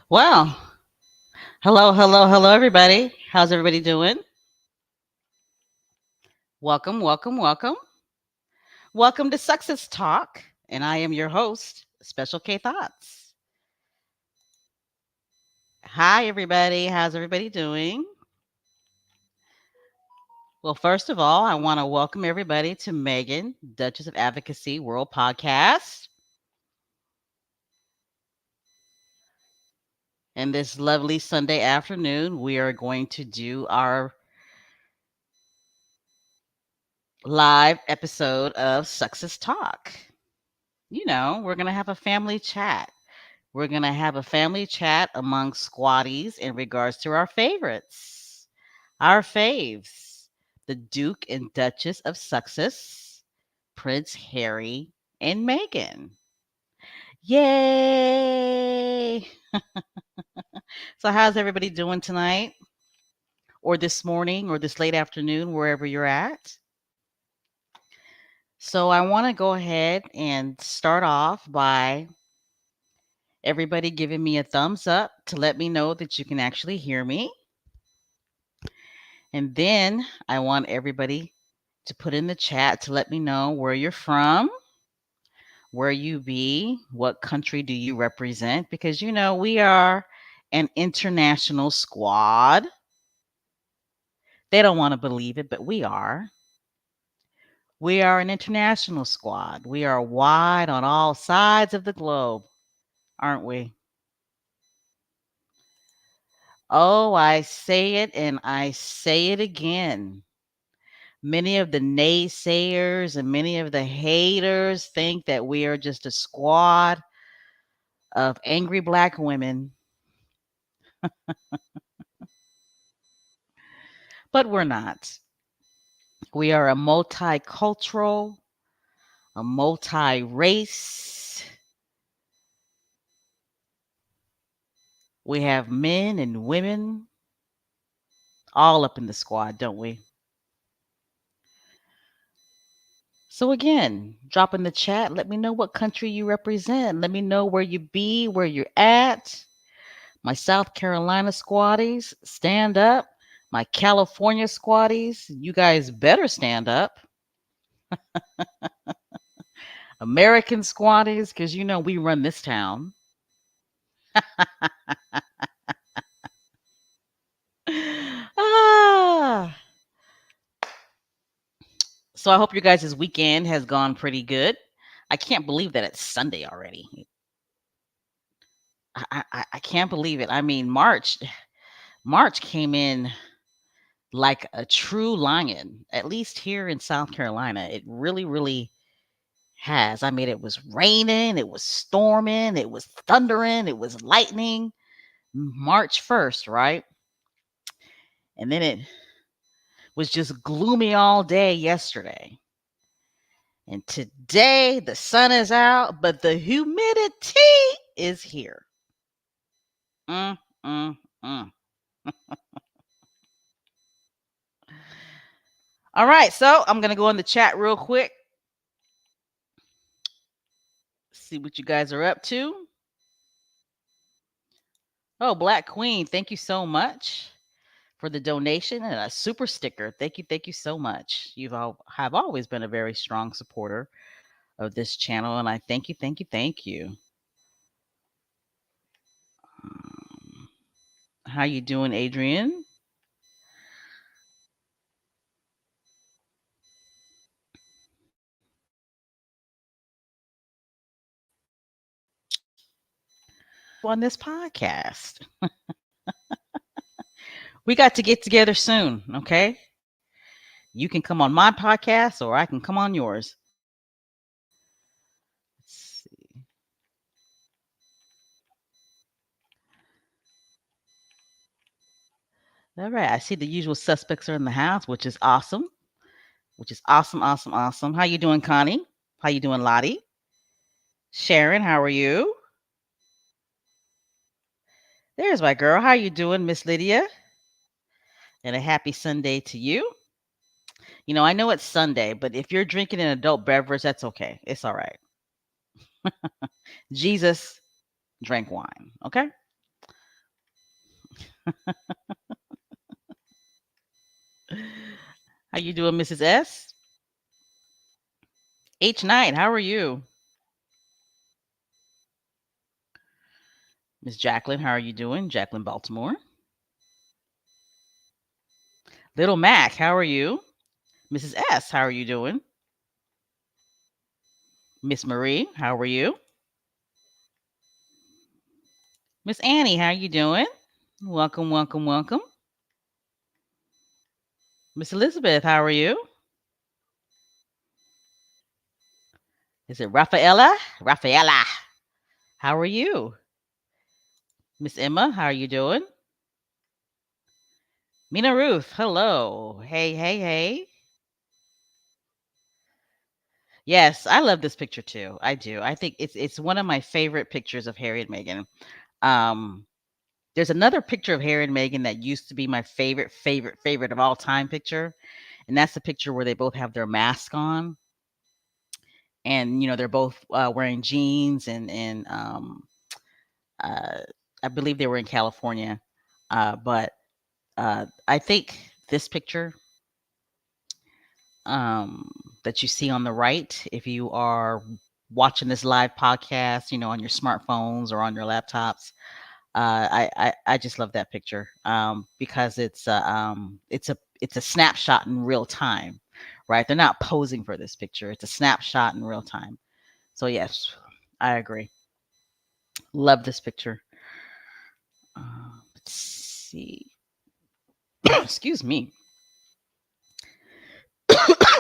Well, hello, everybody. How's everybody doing? Welcome, welcome, welcome. Welcome to Success Talk. And I am your host, Special K Thoughts. Hi, everybody. How's everybody doing? Well, first of all, I want to welcome everybody to Megan, Duchess of Advocacy World Podcast. And this lovely Sunday afternoon, we are going to do our live episode of Success Talk. We're going to have a family chat. We're going to have a family chat among squatties in regards to our favorites, our faves, the Duke and Duchess of Sussex, Prince Harry and Meghan. Yay! So, how's everybody doing tonight, or this morning, or this late afternoon, wherever you're at? So, I want to go ahead and start off by everybody giving me a thumbs up to let me know that you can actually hear me. And then I want everybody to put in the chat to let me know where you're from, where you be, what country do you represent, because we are an international squad. They don't want to believe it, but we are. We are an international squad. We are wide on all sides of the globe, aren't we? Oh, I say it and I say it again. Many of the naysayers and many of the haters think that we are just a squad of angry black women, but we're not. We are a multicultural, a multi race. We have men and women all up in the squad, don't we? So, again, drop in the chat. Let me know what country you represent. Let me know where you be, where you're at. My South Carolina squatties, stand up. My California squatties, you guys better stand up. American squatties, because we run this town. ah. So I hope your guys' weekend has gone pretty good. I can't believe that it's Sunday already. I can't believe it. I mean, March came in like a true lion, at least here in South Carolina. It really, really has. I mean, it was raining, it was storming, it was thundering, it was lightning. March 1st, right? And then it was just gloomy all day yesterday. And today the sun is out, but the humidity is here. Mm, mm, mm. All right, so I'm going to go in the chat real quick. See what you guys are up to. Oh, Black Queen, thank you so much for the donation and a super sticker. Thank you so much. Have always been a very strong supporter of this channel, and I thank you. Um, how you doing, Adrian? On this podcast, we got to get together soon. Okay, you can come on my podcast, or I can come on yours. Let's see. All right, I see the usual suspects are in the house, which is awesome. Which is awesome, awesome, awesome. How you doing, Connie? How you doing, Lottie? Sharon, how are you? There's my girl. How you doing, Miss Lydia? And a happy Sunday to you. I know it's Sunday, but if you're drinking an adult beverage, that's okay. It's all right. Jesus drank wine. Okay. How you doing, Mrs. S? H Knight, how are you? Miss Jacqueline, how are you doing? Jacqueline Baltimore. Little Mac, how are you? Mrs. S, how are you doing? Miss Marie, how are you? Miss Annie, how you doing? Welcome, welcome, welcome. Miss Elizabeth, how are you? Is it Rafaela? Rafaela, how are you? Miss Emma, how are you doing? Mina Ruth, hello. Hey, hey, hey. Yes, I love this picture too. I do. I think it's one of my favorite pictures of Harry and Meghan. Um, there's another picture of Harry and Meghan that used to be my favorite of all time picture, and that's the picture where they both have their mask on, and they're both wearing jeans, and uh, I believe they were in California, but I think this picture um, that you see on the right, if you are watching this live podcast, on your smartphones or on your laptops, I just love that picture because it's a snapshot in real time, right? They're not posing for this picture; it's a snapshot in real time. So yes, I agree. Love this picture. Let's see. Excuse me.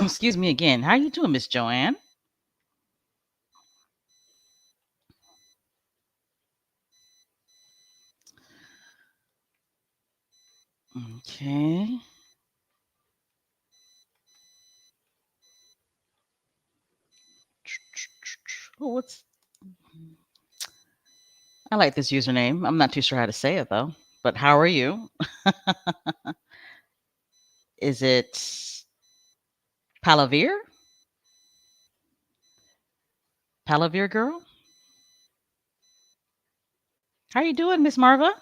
Excuse me again. How you doing, Miss Joanne? Okay. Oh, what's I like this username. I'm not too sure how to say it though. But how are you? Is it Palavir? Palavir girl? How you doing, Miss Marva?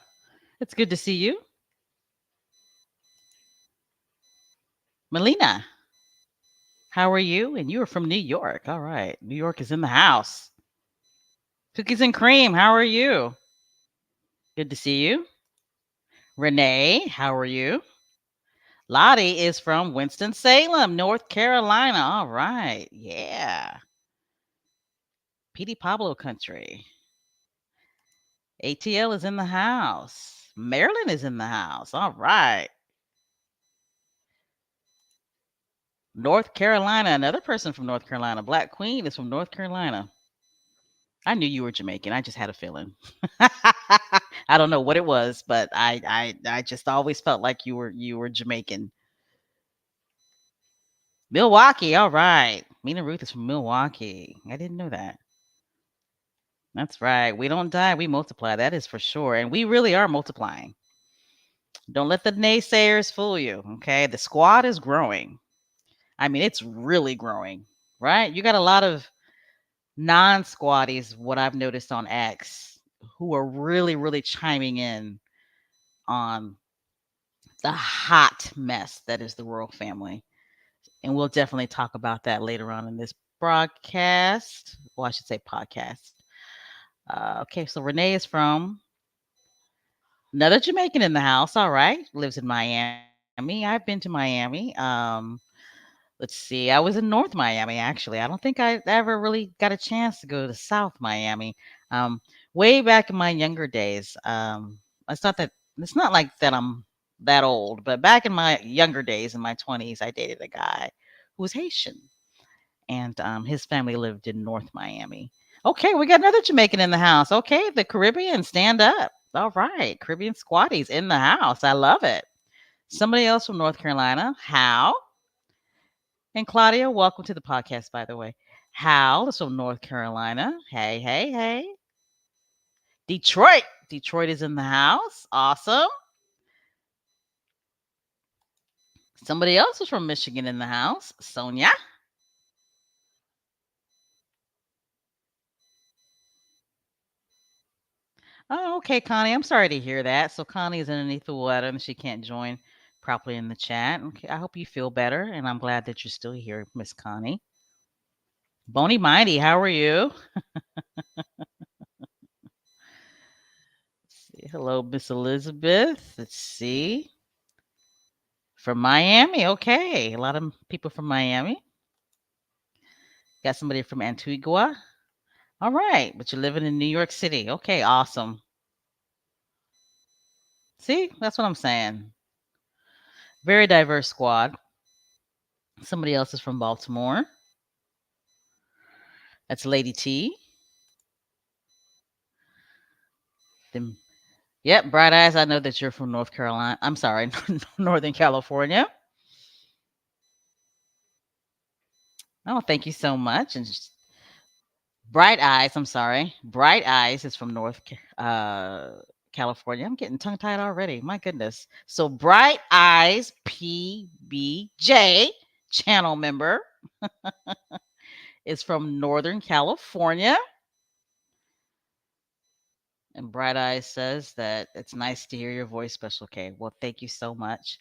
It's good to see you. Melina, how are you? And you are from New York. All right. New York is in the house. Cookies and cream, how are you? Good to see you. Renee, how are you? Lottie is from Winston-Salem, North Carolina. All right. Yeah. Petey Pablo country. ATL is in the house. Maryland is in the house. All right. North Carolina, another person from North Carolina. Black Queen is from North Carolina. I knew you were Jamaican. I just had a feeling. I don't know what it was, but I just always felt like you were Jamaican. Milwaukee, all right. Mina Ruth is from Milwaukee. I didn't know that. That's right. We don't die, we multiply. That is for sure. And we really are multiplying. Don't let the naysayers fool you. Okay. The squad is growing. I mean, it's really growing, right? You got a lot of non-squatties, what I've noticed on X, who are really, really chiming in on the hot mess that is the royal family. And we'll definitely talk about that later on in this broadcast. Well, I should say podcast. Okay, so Renee is from another Jamaican in the house. All right, lives in Miami. I've been to Miami. Let's see. I was in North Miami actually. I don't think I ever really got a chance to go to South Miami. Um, way back in my younger days. It's not like that I'm that old, but back in my younger days, in my 20s, I dated a guy who was Haitian, and his family lived in North Miami. Okay, we got another Jamaican in the house. Okay, the Caribbean, stand up. All right, Caribbean squatties in the house. I love it. Somebody else from North Carolina. How? And Claudia, welcome to the podcast, by the way. Hal is from North Carolina. Hey, hey, hey. Detroit. Detroit is in the house. Awesome. Somebody else is from Michigan in the house. Sonia. Oh, okay, Connie. I'm sorry to hear that. So Connie is underneath the weather and she can't join properly in the chat. Okay, I hope you feel better, and I'm glad that you're still here, Miss Connie. Bony Mighty, how are you? Let's see. Hello, Miss Elizabeth. Let's see. From Miami. Okay, a lot of people from Miami. Got somebody from Antigua. All right, but you're living in New York City. Okay, awesome. See, that's what I'm saying. Very diverse squad. Somebody else is from Baltimore. That's Lady T. Then, yep, Bright Eyes. I know that you're from North Carolina. I'm sorry, Northern California. Oh, thank you so much. And Bright Eyes. I'm sorry, Bright Eyes is from California. I'm getting tongue tied already. My goodness. So Bright Eyes PBJ channel member is from Northern California. And Bright Eyes says that it's nice to hear your voice, Special K. Well, thank you so much.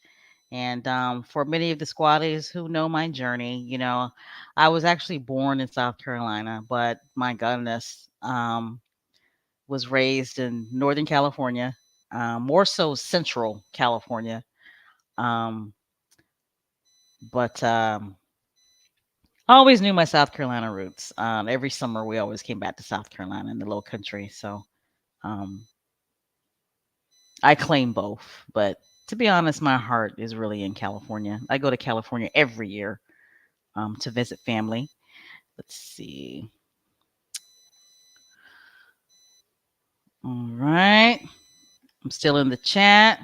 And for many of the squatties who know my journey, I was actually born in South Carolina, but my goodness, was raised in Northern California, more so Central California. Um, but I always knew my South Carolina roots. Every summer, we always came back to South Carolina in the Low Country. So um, I claim both. But to be honest, my heart is really in California. I go to California every year to visit family. Let's see. All right. I'm still in the chat.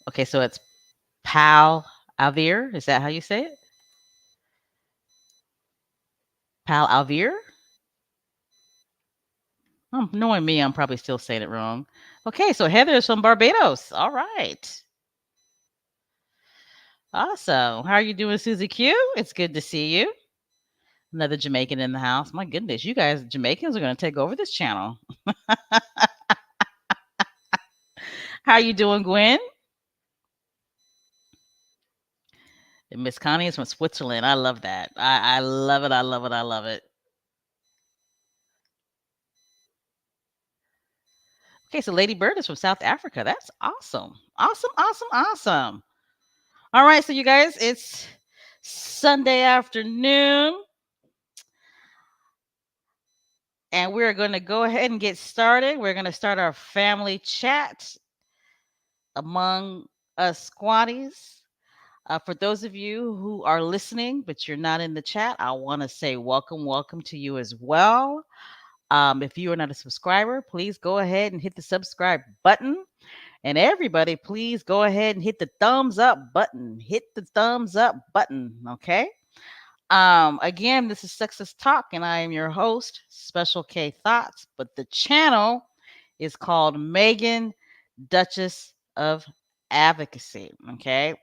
Okay, so it's Pal Alvear. Is that how you say it? Pal Alvear? Knowing me, I'm probably still saying it wrong. Okay, so Heather is from Barbados. All right. Awesome. How are you doing, Susie Q? It's good to see you. Another Jamaican in the house. My goodness, you guys, Jamaicans are going to take over this channel. How are you doing, Gwen? And Miss Connie is from Switzerland. I love that. I love it. I love it. I love it. Okay, so Lady Bird is from South Africa. That's awesome. Awesome, awesome, awesome. All right, so you guys, it's Sunday afternoon, and we're going to go ahead and get started. We're going to start our family chat among us squatties. For those of you who are listening, but you're not in the chat, I want to say welcome, welcome to you as well. If you are not a subscriber, please go ahead and hit the subscribe button. And everybody, please go ahead and hit the thumbs up button. Hit the thumbs up button, okay? Again, this is Sexist Talk, and I am your host, Special K Thoughts. But the channel is called Megan, Duchess of Advocacy, okay?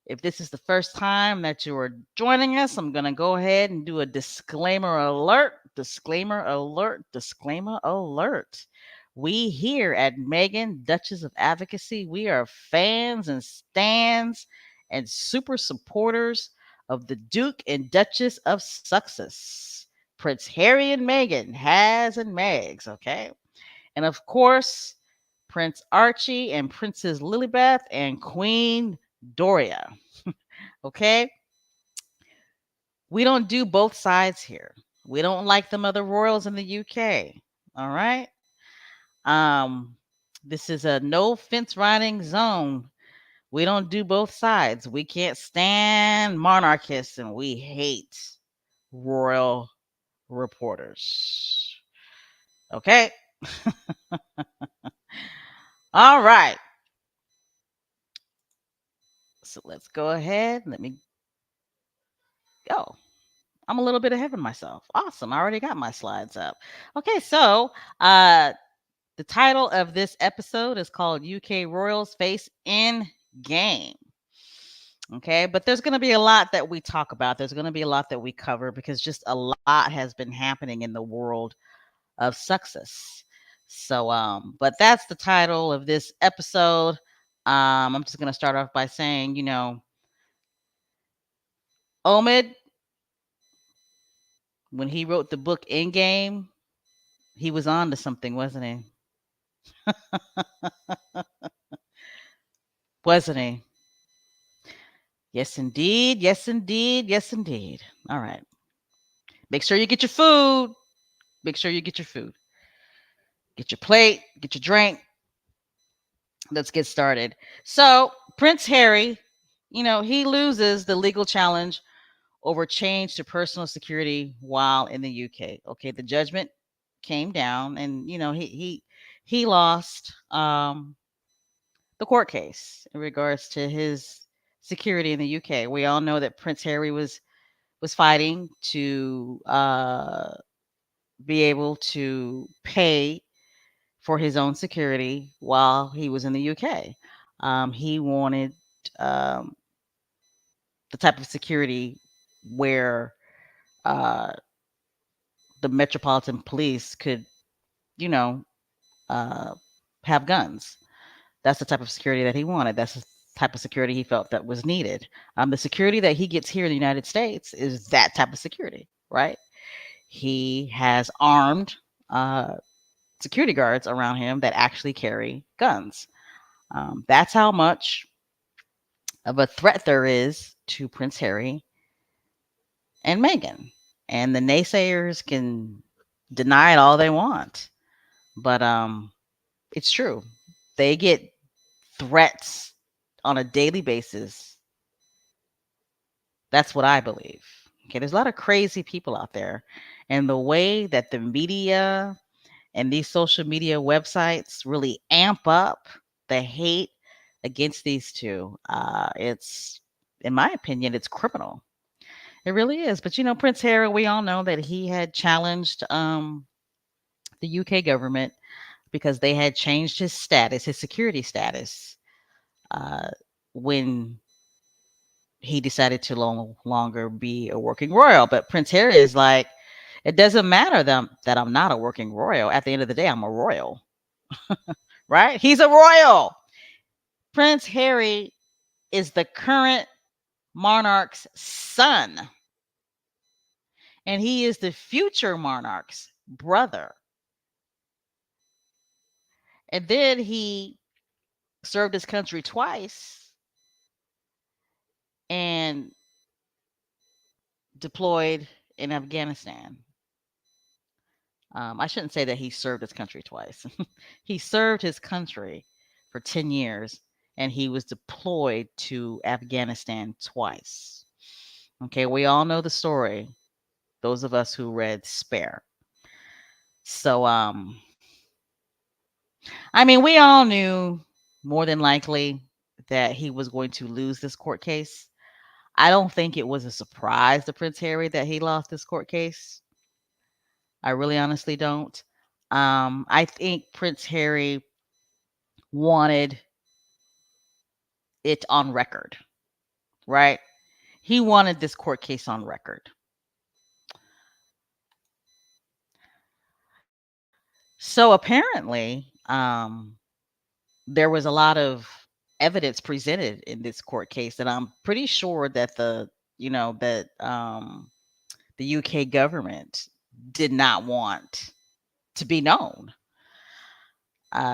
If this is the first time that you are joining us, I'm going to go ahead and do a disclaimer alert. Disclaimer alert. Disclaimer alert. We here at Megan, Duchess of Advocacy, we are fans and stans and super supporters of the Duke and Duchess of Sussex, Prince Harry and Meghan, Has and Megs, okay? And of course, Prince Archie and Princess Lilibeth and Queen Doria. Okay? We don't do both sides here. We don't like them other royals in the UK. All right? Um this is a no fence riding zone. We don't do both sides. We can't stand monarchists and we hate royal reporters. Okay? All right. So let's go ahead. Let me go. I'm a little bit ahead of myself. Awesome. I already got my slides up. Okay, so the title of this episode is called UK Royals Face Endgame. Okay, but there's going to be a lot that we talk about. There's going to be a lot that we cover because just a lot has been happening in the world of success. So, but that's the title of this episode. I'm just going to start off by saying, Omid, when he wrote the book Endgame, he was on to something, wasn't he? Wasn't he? Yes, indeed. Yes, indeed. Yes, indeed. All right. Make sure you get your food. Make sure you get your food. Get your plate, get your drink. Let's get started. So, Prince Harry, he loses the legal challenge over change to personal security while in the UK. Okay, the judgment came down, and he lost the court case in regards to his security in the UK. We all know that Prince Harry was fighting to be able to pay for his own security while he was in the UK. He wanted um, the type of security where uh, the Metropolitan Police could, you know, uh, have guns. That's the type of security that he wanted. That's the type of security he felt that was needed. The security that he gets here in the United States is that type of security, right? He has armed uh, security guards around him that actually carry guns. That's how much of a threat there is to Prince Harry and Meghan. And the naysayers can deny it all they want, but it's true. They get threats on a daily basis. That's what I believe. Okay, there's a lot of crazy people out there, and the way that the media and these social media websites really amp up the hate against these two, it's, in my opinion, it's criminal. It really is. But Prince Harry, we all know that he had challenged the UK government because they had changed his status, his security status, uh, when he decided to no longer be a working royal. But Prince Harry is like, it doesn't matter that I'm not a working royal. At the end of the day, I'm a royal, right? He's a royal. Prince Harry is the current monarch's son, and he is the future monarch's brother. And then he served his country twice and deployed in Afghanistan. I shouldn't say that he served his country twice. He served his country for 10 years and he was deployed to Afghanistan twice. Okay, we all know the story, those of us who read Spare. So, I mean, we all knew more than likely that he was going to lose this court case. I don't think it was a surprise to Prince Harry that he lost this court case. I really honestly don't. I think Prince Harry wanted it on record, right? He wanted this court case on record. So apparently, there was a lot of evidence presented in this court case that I'm pretty sure that the UK government did not want to be known.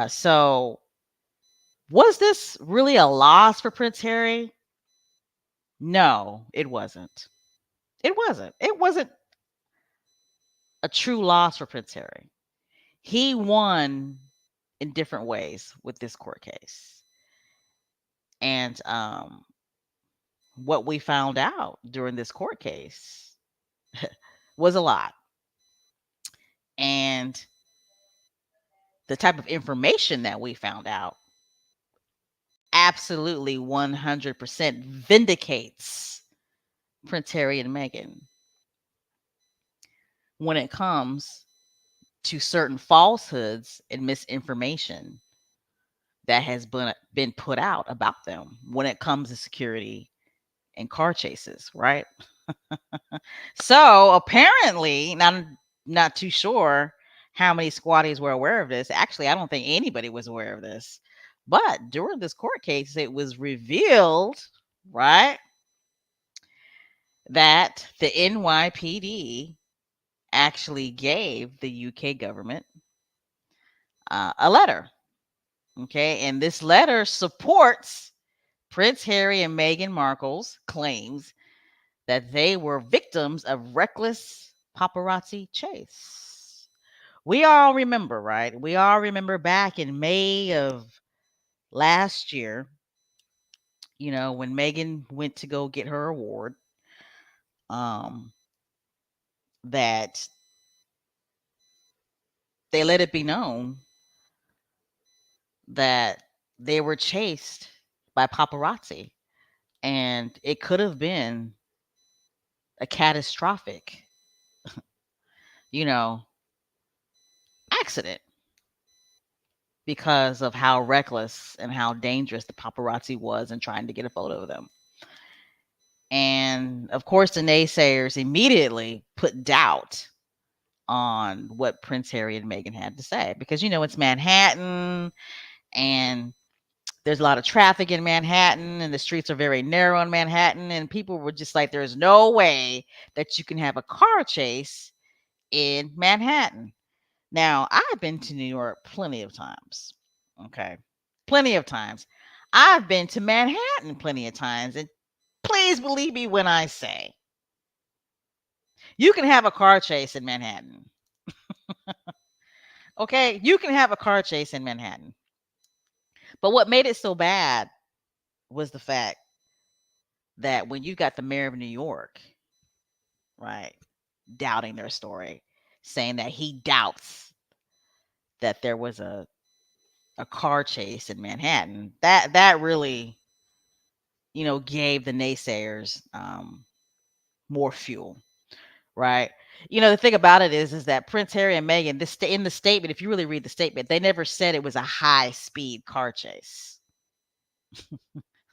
So was this really a loss for Prince Harry? No, it wasn't. It wasn't. It wasn't a true loss for Prince Harry. He won in different ways with this court case. And what we found out during this court case was a lot. And the type of information that we found out absolutely 100% vindicates Prince Harry and Meghan when it comes to certain falsehoods and misinformation that has been put out about them when it comes to security in car chases, right? So apparently, now I'm not too sure how many squatties were aware of this. Actually, I don't think anybody was aware of this. But during this court case, it was revealed, right, that the NYPD actually gave the UK government a letter. Okay. And this letter supports Prince Harry and Meghan Markle's claims that they were victims of reckless paparazzi chase. We all remember, right? We all remember back in May of last year, when Megan went to go get her award, um, that they let it be known that they were chased by paparazzi. And it could have been a catastrophic, you know, accident because of how reckless and how dangerous the paparazzi was in trying to get a photo of them. And of course, the naysayers immediately put doubt on what Prince Harry and Meghan had to say because, it's Manhattan and there's a lot of traffic in Manhattan and the streets are very narrow in Manhattan. And people were just like, there's no way that you can have a car chase in Manhattan. Now, I've been to New York plenty of times. Okay. Plenty of times. I've been to Manhattan plenty of times. And please believe me when I say you can have a car chase in Manhattan. Okay. You can have a car chase in Manhattan. But what made it so bad was the fact that when you got the mayor of New York, right, doubting their story, saying that he doubts that there was a car chase in Manhattan, that really, gave the naysayers more fuel, right? The thing about it is that Prince Harry and Meghan, in the statement, if you really read the statement, they never said it was a high speed car chase,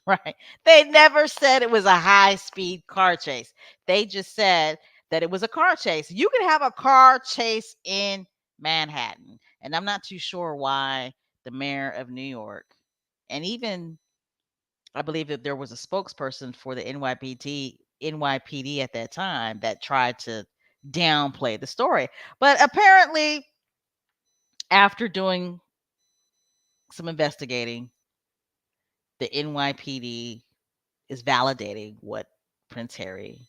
right? They never said it was a high speed car chase. They just said that it was a car chase. You can have a car chase in Manhattan, and I'm not too sure why the mayor of New York, and even I believe that there was a spokesperson for the NYPD at that time that tried to downplay the story. But apparently, after doing some investigating, the NYPD is validating what Prince Harry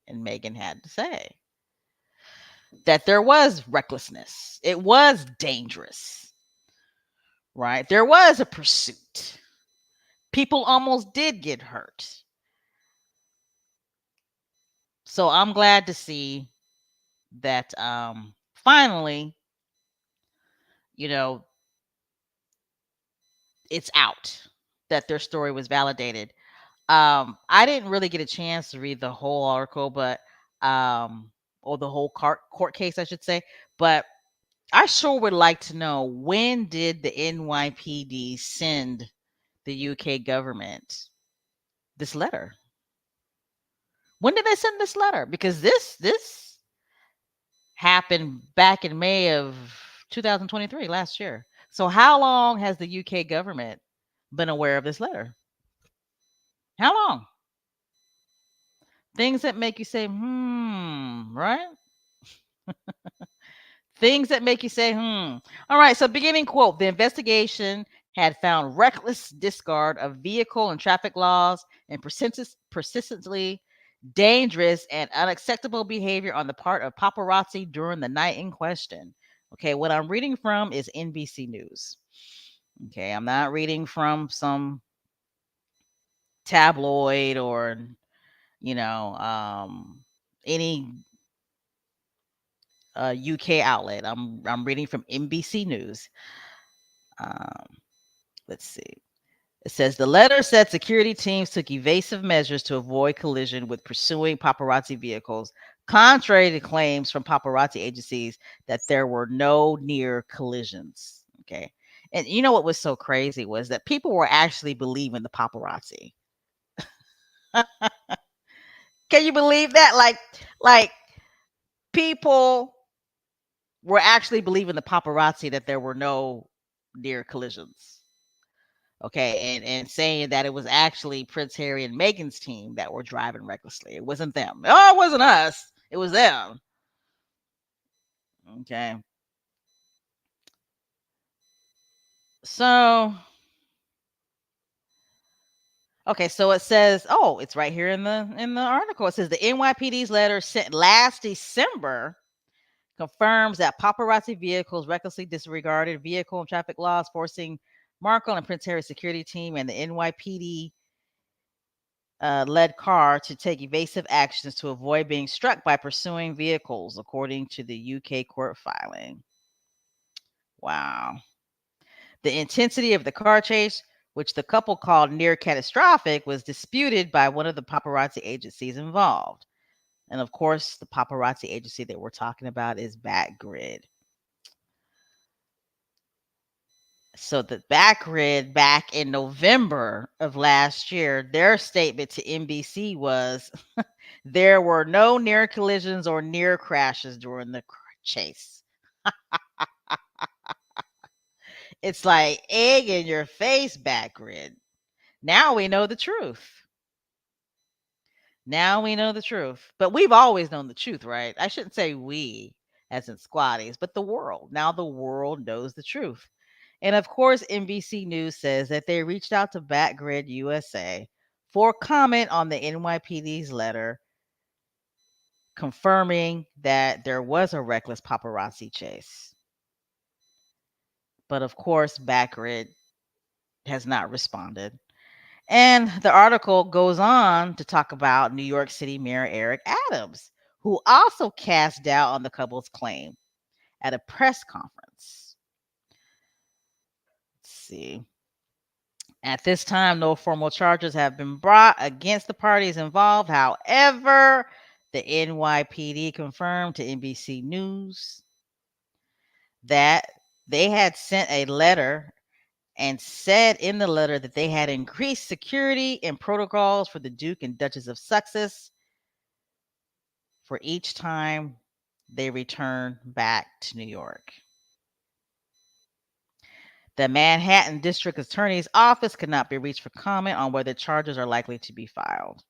and Meghan had to say. That there was recklessness. It was dangerous, right? There was a pursuit. People almost did get hurt. So I'm glad to see that finally, you know, it's out that their story was validated. I didn't really get a chance to read the whole article, but or the whole court case, I should say. But I sure would like to know, when did the NYPD send the UK government this letter? When did they send this letter? Because this happened back in May of 2023, last year. So how long has the UK government been aware of this letter? How long? Things that make you say, right? Things that make you say, All right. So, beginning quote: the investigation had found reckless discard of vehicle and traffic laws and persistently dangerous and unacceptable behavior on the part of paparazzi during the night in question. Okay. What I'm reading from is NBC News. Okay. I'm not reading from some tabloid or, you know, any UK outlet. I'm reading from NBC News. Um, let's see. It says the letter said security teams took evasive measures to avoid collision with pursuing paparazzi vehicles, contrary to claims from paparazzi agencies that there were no near collisions. Okay. And you know what was so crazy was that people were actually believing the paparazzi. Can you believe that? Like people were actually believing the paparazzi that there were no near collisions. Okay, and saying that it was actually Prince Harry and Meghan's team that were driving recklessly. It wasn't them. Oh, it wasn't us. It was them. Okay. So, okay, so it says, oh, it's right here in the article. It says the NYPD's letter sent last December confirms that paparazzi vehicles recklessly disregarded vehicle and traffic laws, forcing Markle and Prince Harry's security team and the NYPD led car to take evasive actions to avoid being struck by pursuing vehicles, according to the UK court filing. Wow. The intensity of the car chase, which the couple called near catastrophic, was disputed by one of the paparazzi agencies involved. And of course, the paparazzi agency that we're talking about is Backgrid. So the Backgrid, back in November of last year, their statement to NBC was there were no near collisions or near crashes during the chase. It's like egg in your face, Backgrid. Now we know the truth. Now we know the truth. But we've always known the truth, right? I shouldn't say we, as in squatties, but the world. Now the world knows the truth. And of course, NBC News says that they reached out to Backgrid USA for comment on the NYPD's letter confirming that there was a reckless paparazzi chase. But of course, Backgrid has not responded. And the article goes on to talk about New York City Mayor Eric Adams, who also cast doubt on the couple's claim at a press conference. Let's see. At this time, no formal charges have been brought against the parties involved. However, the NYPD confirmed to NBC News that they had sent a letter and said in the letter that they had increased security and protocols for the Duke and Duchess of Sussex for each time they return back to New York. The Manhattan District Attorney's Office could not be reached for comment on whether charges are likely to be filed.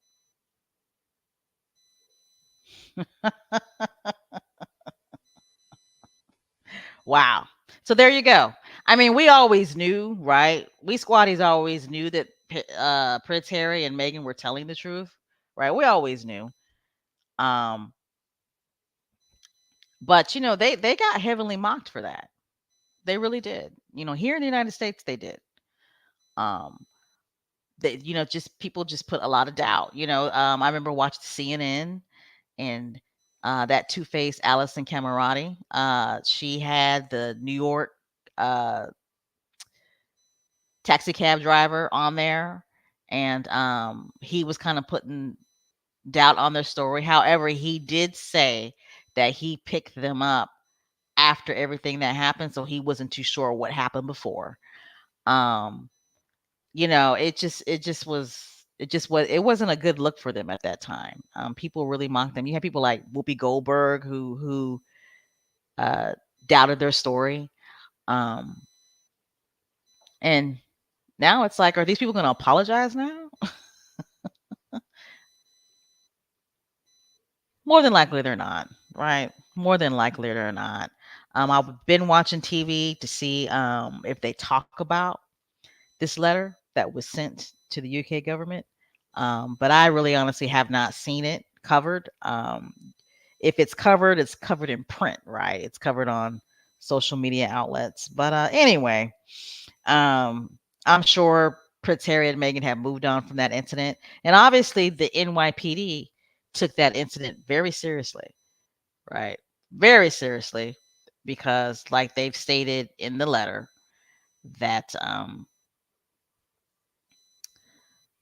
Wow. So there you go. I mean, we always knew, right? We squatties always knew that Prince Harry and Meghan were telling the truth, right? We always knew. Um, but they got heavily mocked for that. They really did. Here in the United States, they did. Um, they, just people just put a lot of doubt. I remember watching CNN and that two-faced Allison Camerati. She had the New York uh, taxi cab driver on there, and he was kind of putting doubt on their story. However, he did say that he picked them up after everything that happened, so he wasn't too sure what happened before. Um, it wasn't a good look for them at that time. People really mocked them. You had people like Whoopi Goldberg who uh, doubted their story, um, and now it's like, are these people going to apologize now? More than likely, they're not. Right? More than likely, they're not. I've been watching TV to see if they talk about this letter that was sent to the UK government. But I really honestly have not seen it covered. If it's covered in print, right? It's covered on social media outlets. But anyway, I'm sure Prince Harry and Meghan have moved on from that incident. And obviously, the NYPD took that incident very seriously, right? Very seriously, because, like they've stated in the letter, that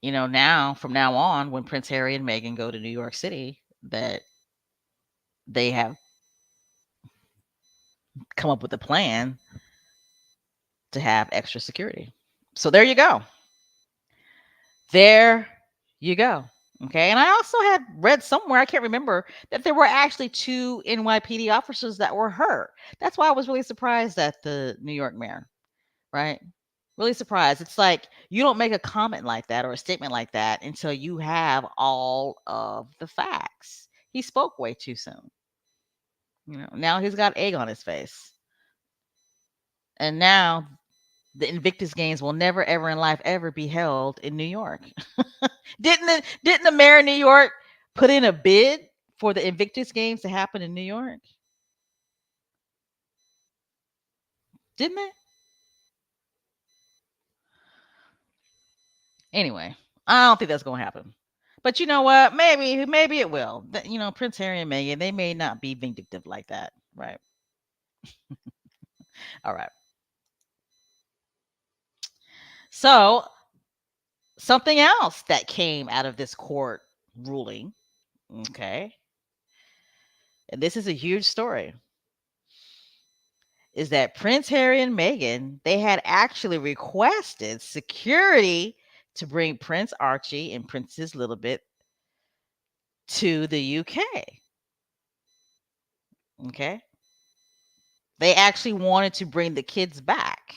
now from now on, when Prince Harry and Meghan go to New York City, that they have come up with a plan to have extra security. So there you go. There you go. Okay. And I also had read somewhere, I can't remember, that there were actually two NYPD officers that were hurt. That's why I was really surprised at the New York mayor, right? Really surprised. It's like you don't make a comment like that or a statement like that until you have all of the facts. He spoke way too soon. Now he's got egg on his face. And now the Invictus Games will never ever in life ever be held in New York. Didn't the mayor of New York put in a bid for the Invictus Games to happen in New York? Didn't they? Anyway, I don't think that's going to happen. But you know what? Maybe it will. Prince Harry and Meghan, they may not be vindictive like that, right? All right. So, something else that came out of this court ruling, okay, and this is a huge story, is that Prince Harry and Meghan, they had actually requested security to bring Prince Archie and Princess Littlebit to the UK. Okay. They actually wanted to bring the kids back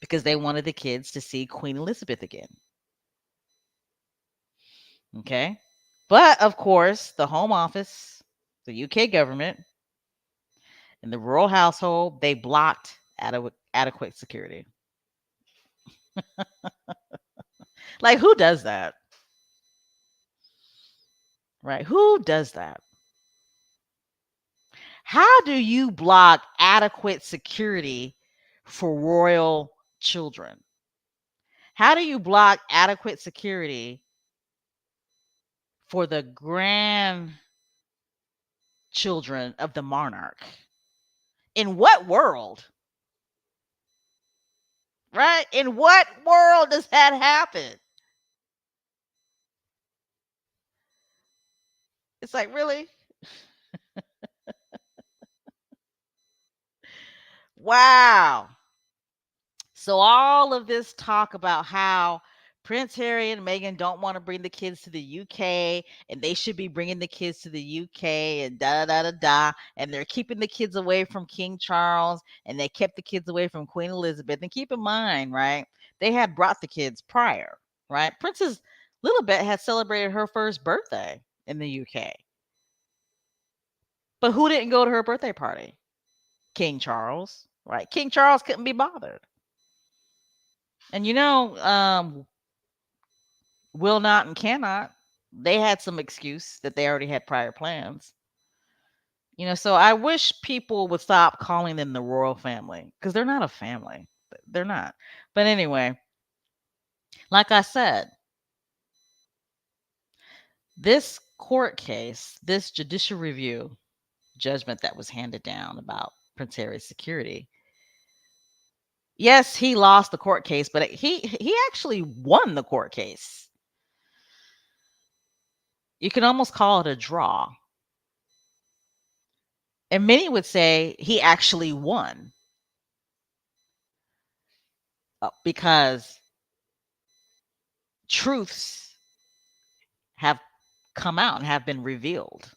because they wanted the kids to see Queen Elizabeth again. Okay. But of course, the Home Office, the UK government, and the royal household, they blocked adequate security. Like, who does that? Right? Who does that? How do you block adequate security for royal children? How do you block adequate security for the grandchildren of the monarch? In what world? Right? In what world does that happen? It's like, really? Wow. So all of this talk about how Prince Harry and Meghan don't want to bring the kids to the UK and they should be bringing the kids to the UK and da da da da da, and they're keeping the kids away from King Charles and they kept the kids away from Queen Elizabeth. And keep in mind, right? They had brought the kids prior, right? Princess Lilibet had celebrated her first birthday in the UK. But who didn't go to her birthday party? King Charles, right? King Charles couldn't be bothered. And will not and cannot, they had some excuse that they already had prior plans. So I wish people would stop calling them the royal family because they're not a family. They're not. But anyway, like I said, this court case, this judicial review judgment that was handed down about Prince Harry's security. Yes, he lost the court case, but he actually won the court case. You can almost call it a draw. And many would say he actually won because truths have come out and have been revealed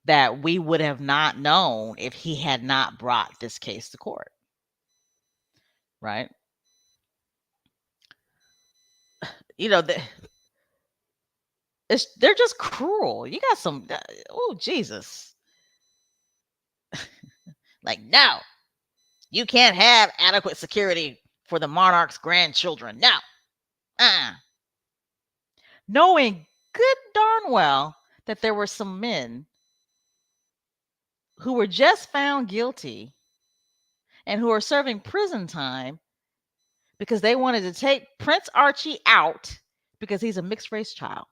that we would have not known if he had not brought this case to court. Right? You know, they're just cruel. You got some, oh, Jesus. Like, no, you can't have adequate security for the monarch's grandchildren. No. Uh-uh. Knowing good darn well that there were some men who were just found guilty and who are serving prison time because they wanted to take Prince Archie out because he's a mixed race child.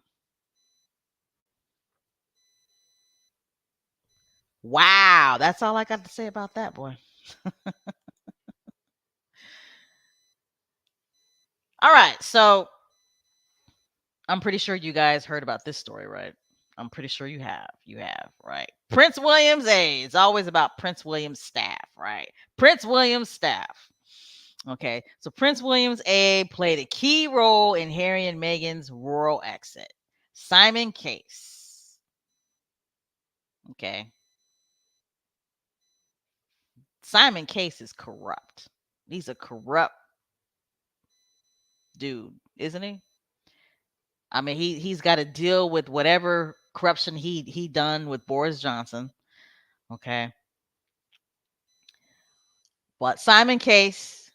Wow, that's all I got to say about that, boy. All right, so I'm pretty sure you guys heard about this story, right? I'm pretty sure you have. You have, right? Prince William's, it's always about Prince William's staff, right? Prince William's staff. Okay, so Prince William's aide played a key role in Harry and Meghan's royal exit. Simon Case. Okay, Simon Case is corrupt. He's a corrupt dude, isn't he? I mean, he's got to deal with whatever corruption he done with Boris Johnson. Okay, but Simon Case,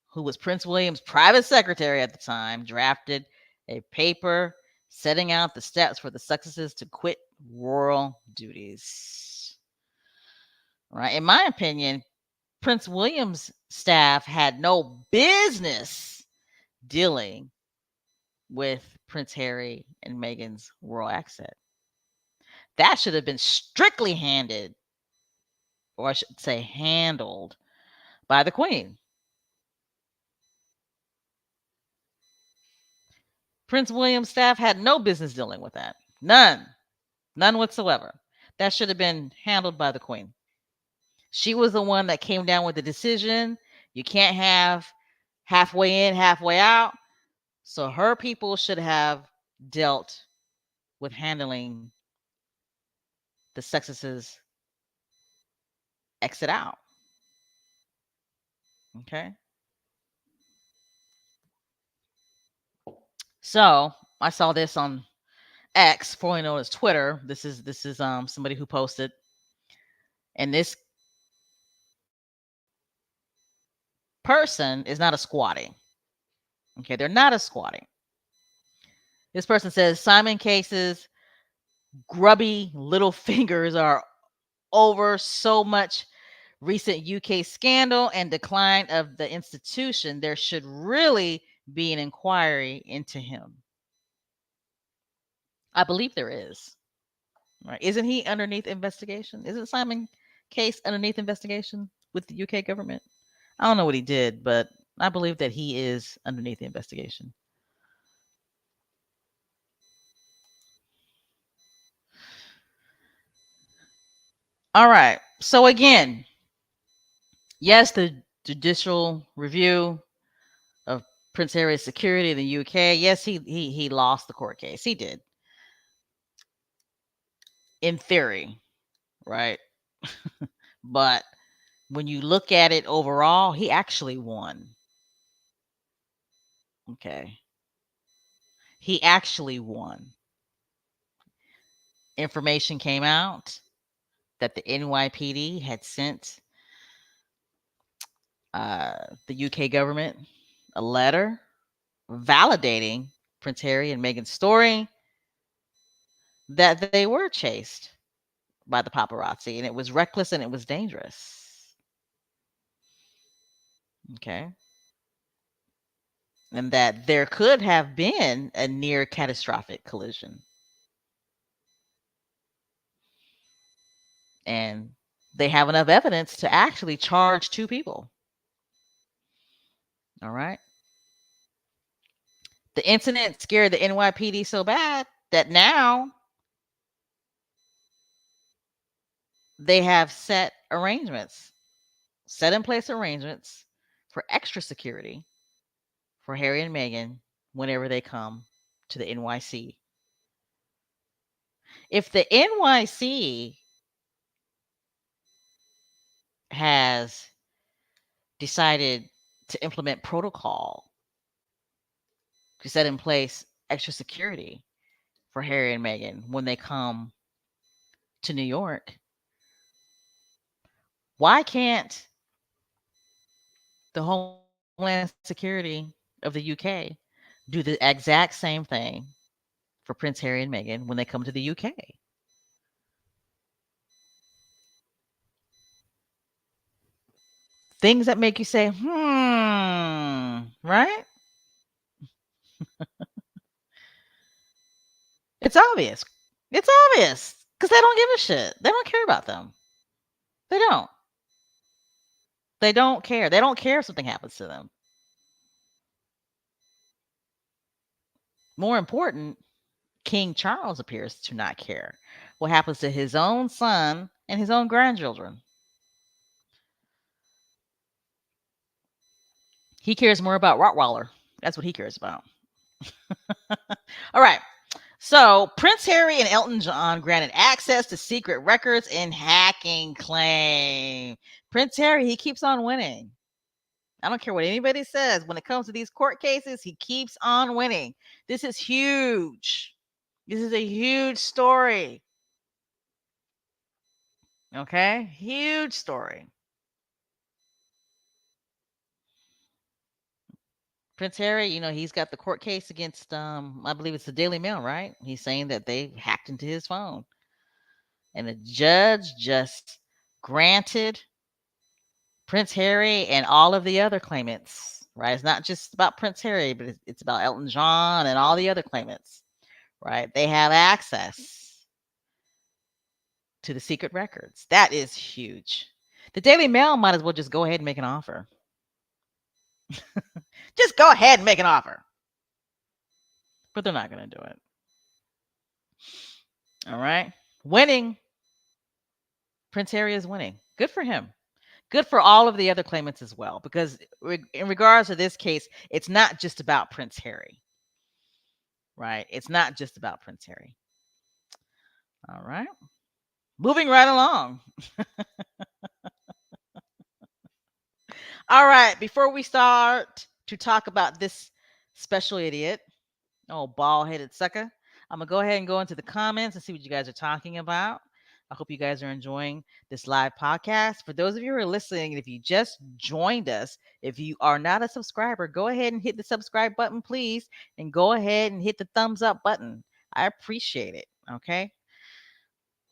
who was Prince William's private secretary at the time, drafted a paper setting out the steps for the Sussexes to quit royal duties. Right? In my opinion, Prince William's staff had no business dealing with Prince Harry and Meghan's royal exit. That should have been strictly handed, or I should say handled, by the Queen. Prince William's staff had no business dealing with that. None. None whatsoever. That should have been handled by the Queen. She was the one that came down with the decision. You can't have halfway in, halfway out. So her people should have dealt with handling the Sussexes exit out. Okay. So I saw this on X, formerly known as Twitter. This is somebody who posted, and this person is not a squatty. Okay, they're not a squatty. This person says Simon Case's grubby little fingers are over so much recent UK scandal and decline of the institution. There should really be an inquiry into him. I believe there is. Right? Isn't he underneath investigation? Isn't Simon Case underneath investigation with the UK government? I don't know what he did, but I believe that he is underneath the investigation. All right. So again, yes, the judicial review of Prince Harry's security in the UK. Yes, he lost the court case. He did, in theory, right? But when you look at it overall, he actually won. Okay. He actually won. Information came out that the NYPD had sent the UK government a letter validating Prince Harry and Meghan's story that they were chased by the paparazzi and it was reckless and it was dangerous. Okay. And that there could have been a near catastrophic collision. And they have enough evidence to actually charge two people. All right. The incident scared the NYPD so bad that now they have set in place arrangements for extra security for Harry and Meghan whenever they come to the NYC. If the NYC has decided to implement protocol to set in place extra security for Harry and Meghan when they come to New York, why can't the Homeland Security of the UK do the exact same thing for Prince Harry and Meghan when they come to the UK? Things that make you say, right? It's obvious. It's obvious because they don't give a shit. They don't care about them. They don't. They don't care. They don't care if something happens to them. More important, King Charles appears to not care what happens to his own son and his own grandchildren. He cares more about Rottweiler. That's what he cares about. All right. So, Prince Harry and Elton John granted access to secret records in hacking claim. Prince Harry, he keeps on winning. I don't care what anybody says. When it comes to these court cases, he keeps on winning. This is huge. This is a huge story. Okay? Huge story. Prince Harry, he's got the court case against I believe it's the Daily Mail, right? He's saying that they hacked into his phone. And the judge just granted Prince Harry and all of the other claimants, right? It's not just about Prince Harry, but it's about Elton John and all the other claimants, right? They have access to the secret records. That is huge. The Daily Mail might as well just go ahead and make an offer. Just go ahead and make an offer. But they're not going to do it. All right. Winning. Prince Harry is winning. Good for him. Good for all of the other claimants as well, because in regards to this case, it's not just about Prince Harry, right? It's not just about Prince Harry. All right. Moving right along. All right. Before we start to talk about this special idiot, oh, bald headed sucker, I'm going to go ahead and go into the comments and see what you guys are talking about. I hope you guys are enjoying this live podcast. For those of you who are listening, if you just joined us, if you are not a subscriber, go ahead and hit the subscribe button, please, and go ahead and hit the thumbs up button. I appreciate it. Okay.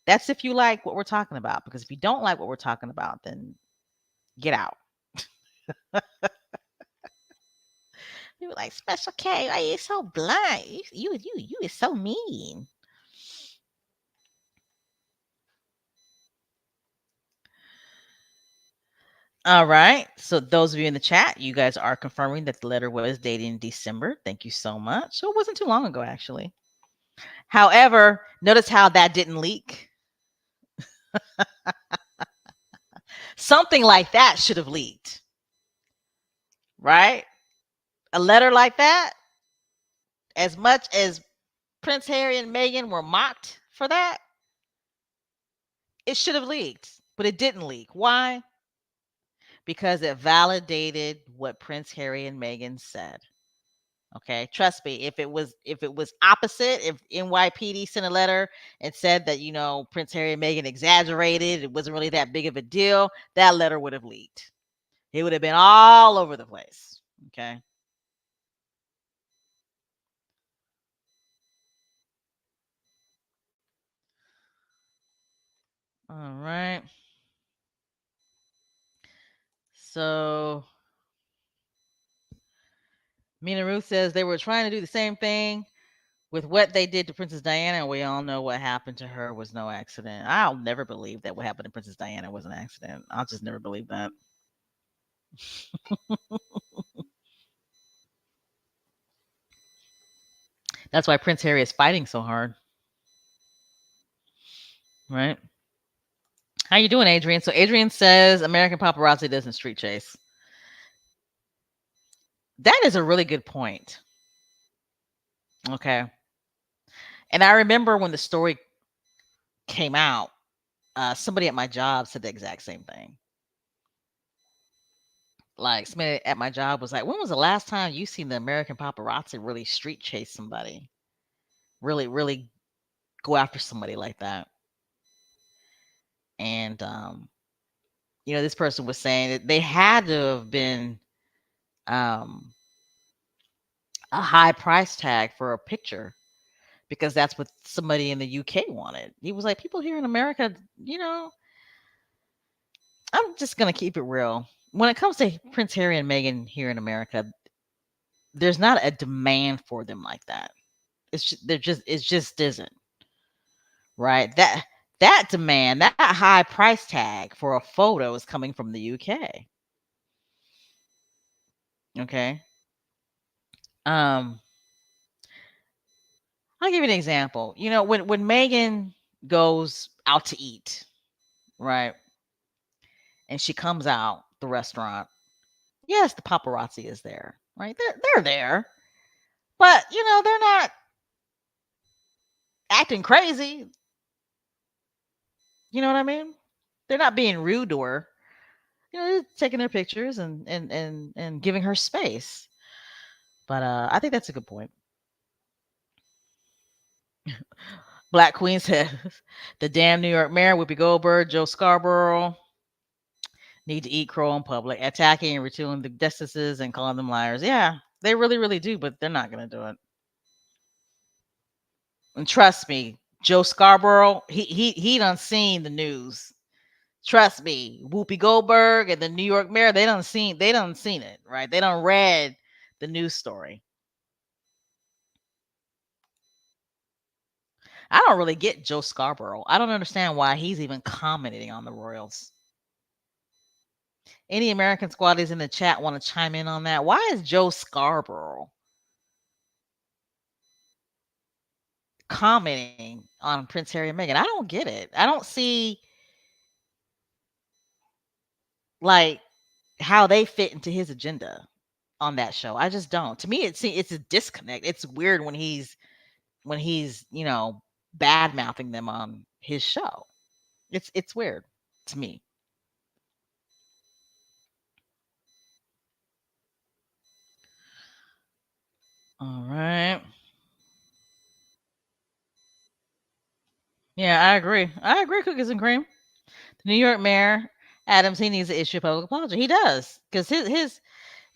That's if you like what we're talking about, because if you don't like what we're talking about, then get out. You were like, Special K, why are you so blunt? You is so mean. All right. So those of you in the chat, you guys are confirming that the letter was dated in December. Thank you so much. So it wasn't too long ago, actually. However, notice how that didn't leak. Something like that should have leaked, right? A letter like that, as much as Prince Harry and Meghan were mocked for that, it should have leaked, but it didn't leak. Why? Because it validated what Prince Harry and Meghan said. Okay, trust me. If it was opposite, if NYPD sent a letter and said that Prince Harry and Meghan exaggerated, it wasn't really that big of a deal, that letter would have leaked. It would have been all over the place. Okay. All right. So Mina Ruth says they were trying to do the same thing with what they did to Princess Diana, and we all know what happened to her was no accident. I'll never believe that what happened to Princess Diana was an accident. I'll just never believe that. That's why Prince Harry is fighting so hard, right? How you doing, Adrian? So Adrian says American paparazzi doesn't street chase. That is a really good point. Okay. And I remember when the story came out, somebody at my job said the exact same thing. Like somebody at my job was like, "When was the last time you seen the American paparazzi really street chase somebody? Really, really go after somebody like that?" And this person was saying that they had to have been um a high price tag for a picture, because that's what somebody in the UK wanted. He was like, people here in America, I'm just gonna keep it real. When it comes to Prince Harry and Meghan here in America, there's not a demand for them like that. It just isn't, right? That demand, that high price tag for a photo is coming from the UK. Okay. Um, I'll give you an example. When Meghan goes out to eat, right? And she comes out the restaurant. Yes, the paparazzi is there, right? They're there, but they're not acting crazy. You know what I mean? They're not being rude to her. They're taking their pictures and giving her space. But I think that's a good point. Black Queen says the damn New York mayor, Whoopi Goldberg, Joe Scarborough, need to eat crow in public, attacking and ridiculing the justices and calling them liars. Yeah, they really, really do, but they're not going to do it. And trust me, Joe Scarborough, he done seen the news. Trust me, Whoopi Goldberg and the New York mayor, they done seen it, right? They done read the news story. I don't really get Joe Scarborough. I don't understand why he's even commenting on the Royals. Any American squaddies in the chat want to chime in on that? Why is Joe Scarborough commenting on Prince Harry and Meghan? I don't get it. I don't see like how they fit into his agenda on that show. I just don't. To me, it's a disconnect. It's weird when he's bad mouthing them on his show. It's weird to me. All right. Yeah, I agree. I agree. Cookies and cream. The New York mayor Adams, he needs to issue a public apology. He does because his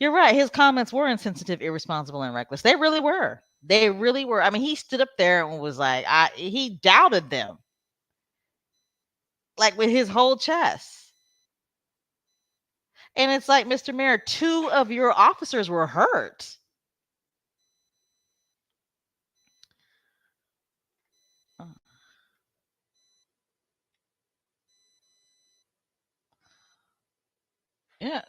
you're right. His comments were insensitive, irresponsible, and reckless. They really were. They really were. I mean, he stood up there and was like, he doubted them like with his whole chest. And it's like, Mr. Mayor, two of your officers were hurt. Uh, Yeah.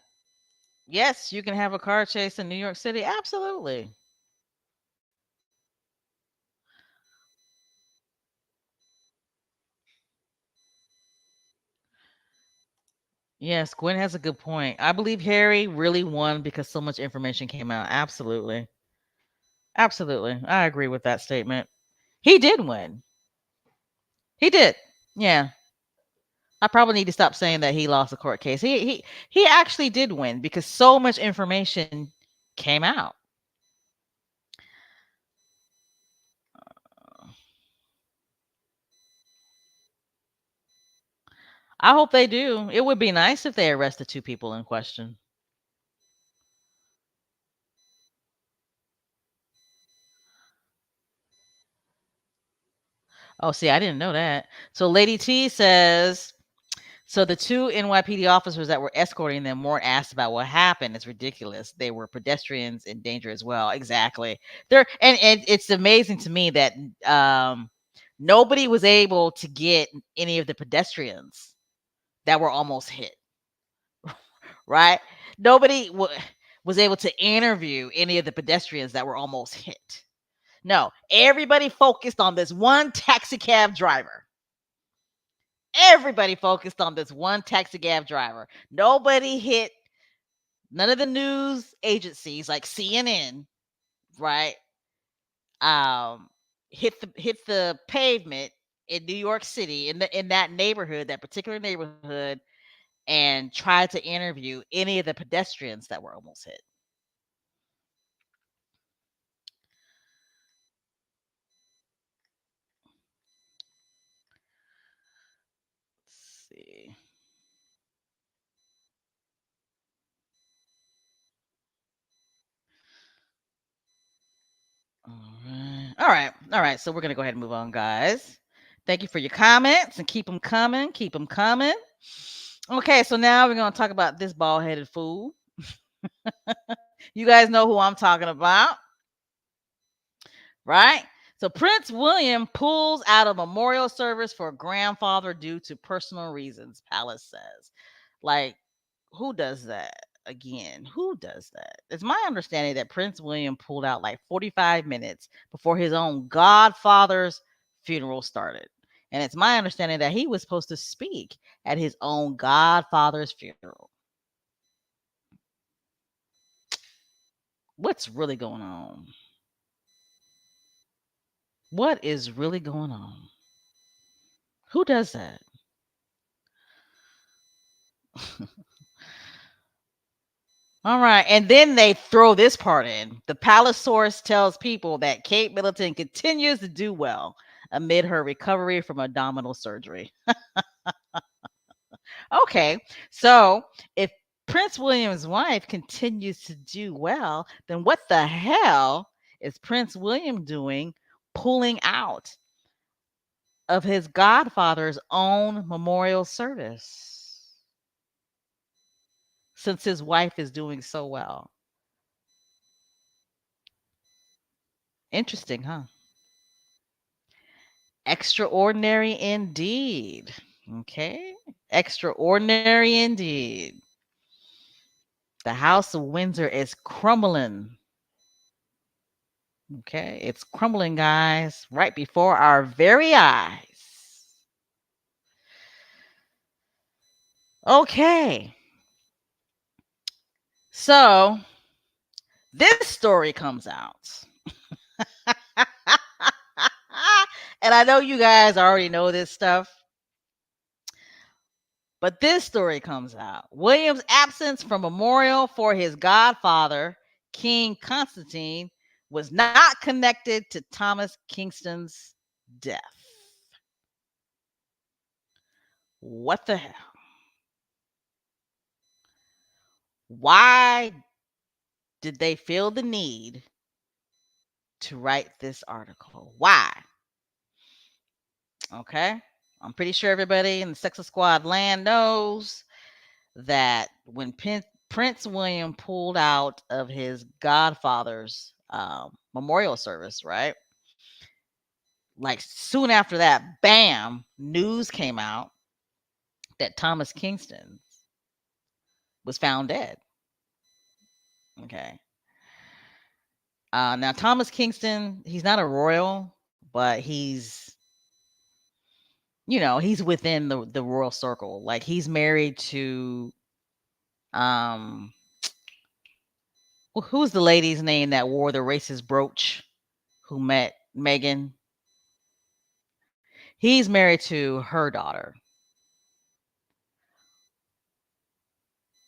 Yes, you can have a car chase in New York City. Absolutely. Yes, Gwen has a good point. I believe Harry really won because so much information came out. Absolutely. Absolutely. I agree with that statement. He did win. He did. Yeah. I probably need to stop saying that he lost a court case. He actually did win because so much information came out. I hope they do. It would be nice if they arrested two people in question. Oh, see, I didn't know that. So Lady T says, so the two NYPD officers that were escorting them weren't asked about what happened. It's ridiculous. They were pedestrians in danger as well. Exactly. And it's amazing to me that nobody was able to get any of the pedestrians that were almost hit. Right? Nobody was able to interview any of the pedestrians that were almost hit. No, everybody focused on this one taxi cab driver. Everybody focused on this one taxi cab driver. Nobody hit none of the news agencies like CNN, right? Um, hit the pavement in New York City in that neighborhood, that particular neighborhood, and tried to interview any of the pedestrians that were almost hit. Let's see. All right. All right. All right. So we're going to go ahead and move on, guys. Thank you for your comments and keep them coming. Keep them coming. Okay. So now we're going to talk about this bald headed fool. You guys know who I'm talking about, right? So Prince William pulls out a memorial service for grandfather due to personal reasons, Palace says. Like, who does that? Again, who does that? It's my understanding that Prince William pulled out like 45 minutes before his own godfather's funeral started. And it's my understanding that he was supposed to speak at his own godfather's funeral. What's really going on? What is really going on? Who does that? All right. And then they throw this part in. The palace source tells people that Kate Middleton continues to do well amid her recovery from abdominal surgery. Okay. So if Prince William's wife continues to do well, then what the hell is Prince William doing pulling out of his godfather's own memorial service since his wife is doing so well? Interesting, huh? Extraordinary indeed. Okay. Extraordinary indeed. The House of Windsor is crumbling. Okay. It's crumbling, guys, right before our very eyes. Okay. So this story comes out. And I know you guys already know this stuff. But this story comes out. William's absence from memorial for his godfather, King Constantine, was not connected to Thomas Kingston's death. What the hell? Why did they feel the need to write this article? Why? Okay. I'm pretty sure everybody in the Sex Squad land knows that when Prince William pulled out of his godfather's memorial service, right? Like soon after that, bam, news came out that Thomas Kingston was found dead. Okay. Now Thomas Kingston, he's not a royal, but he's within the royal circle. Like he's married to um who's the lady's name that wore the racist brooch who met Megan? He's married to her daughter.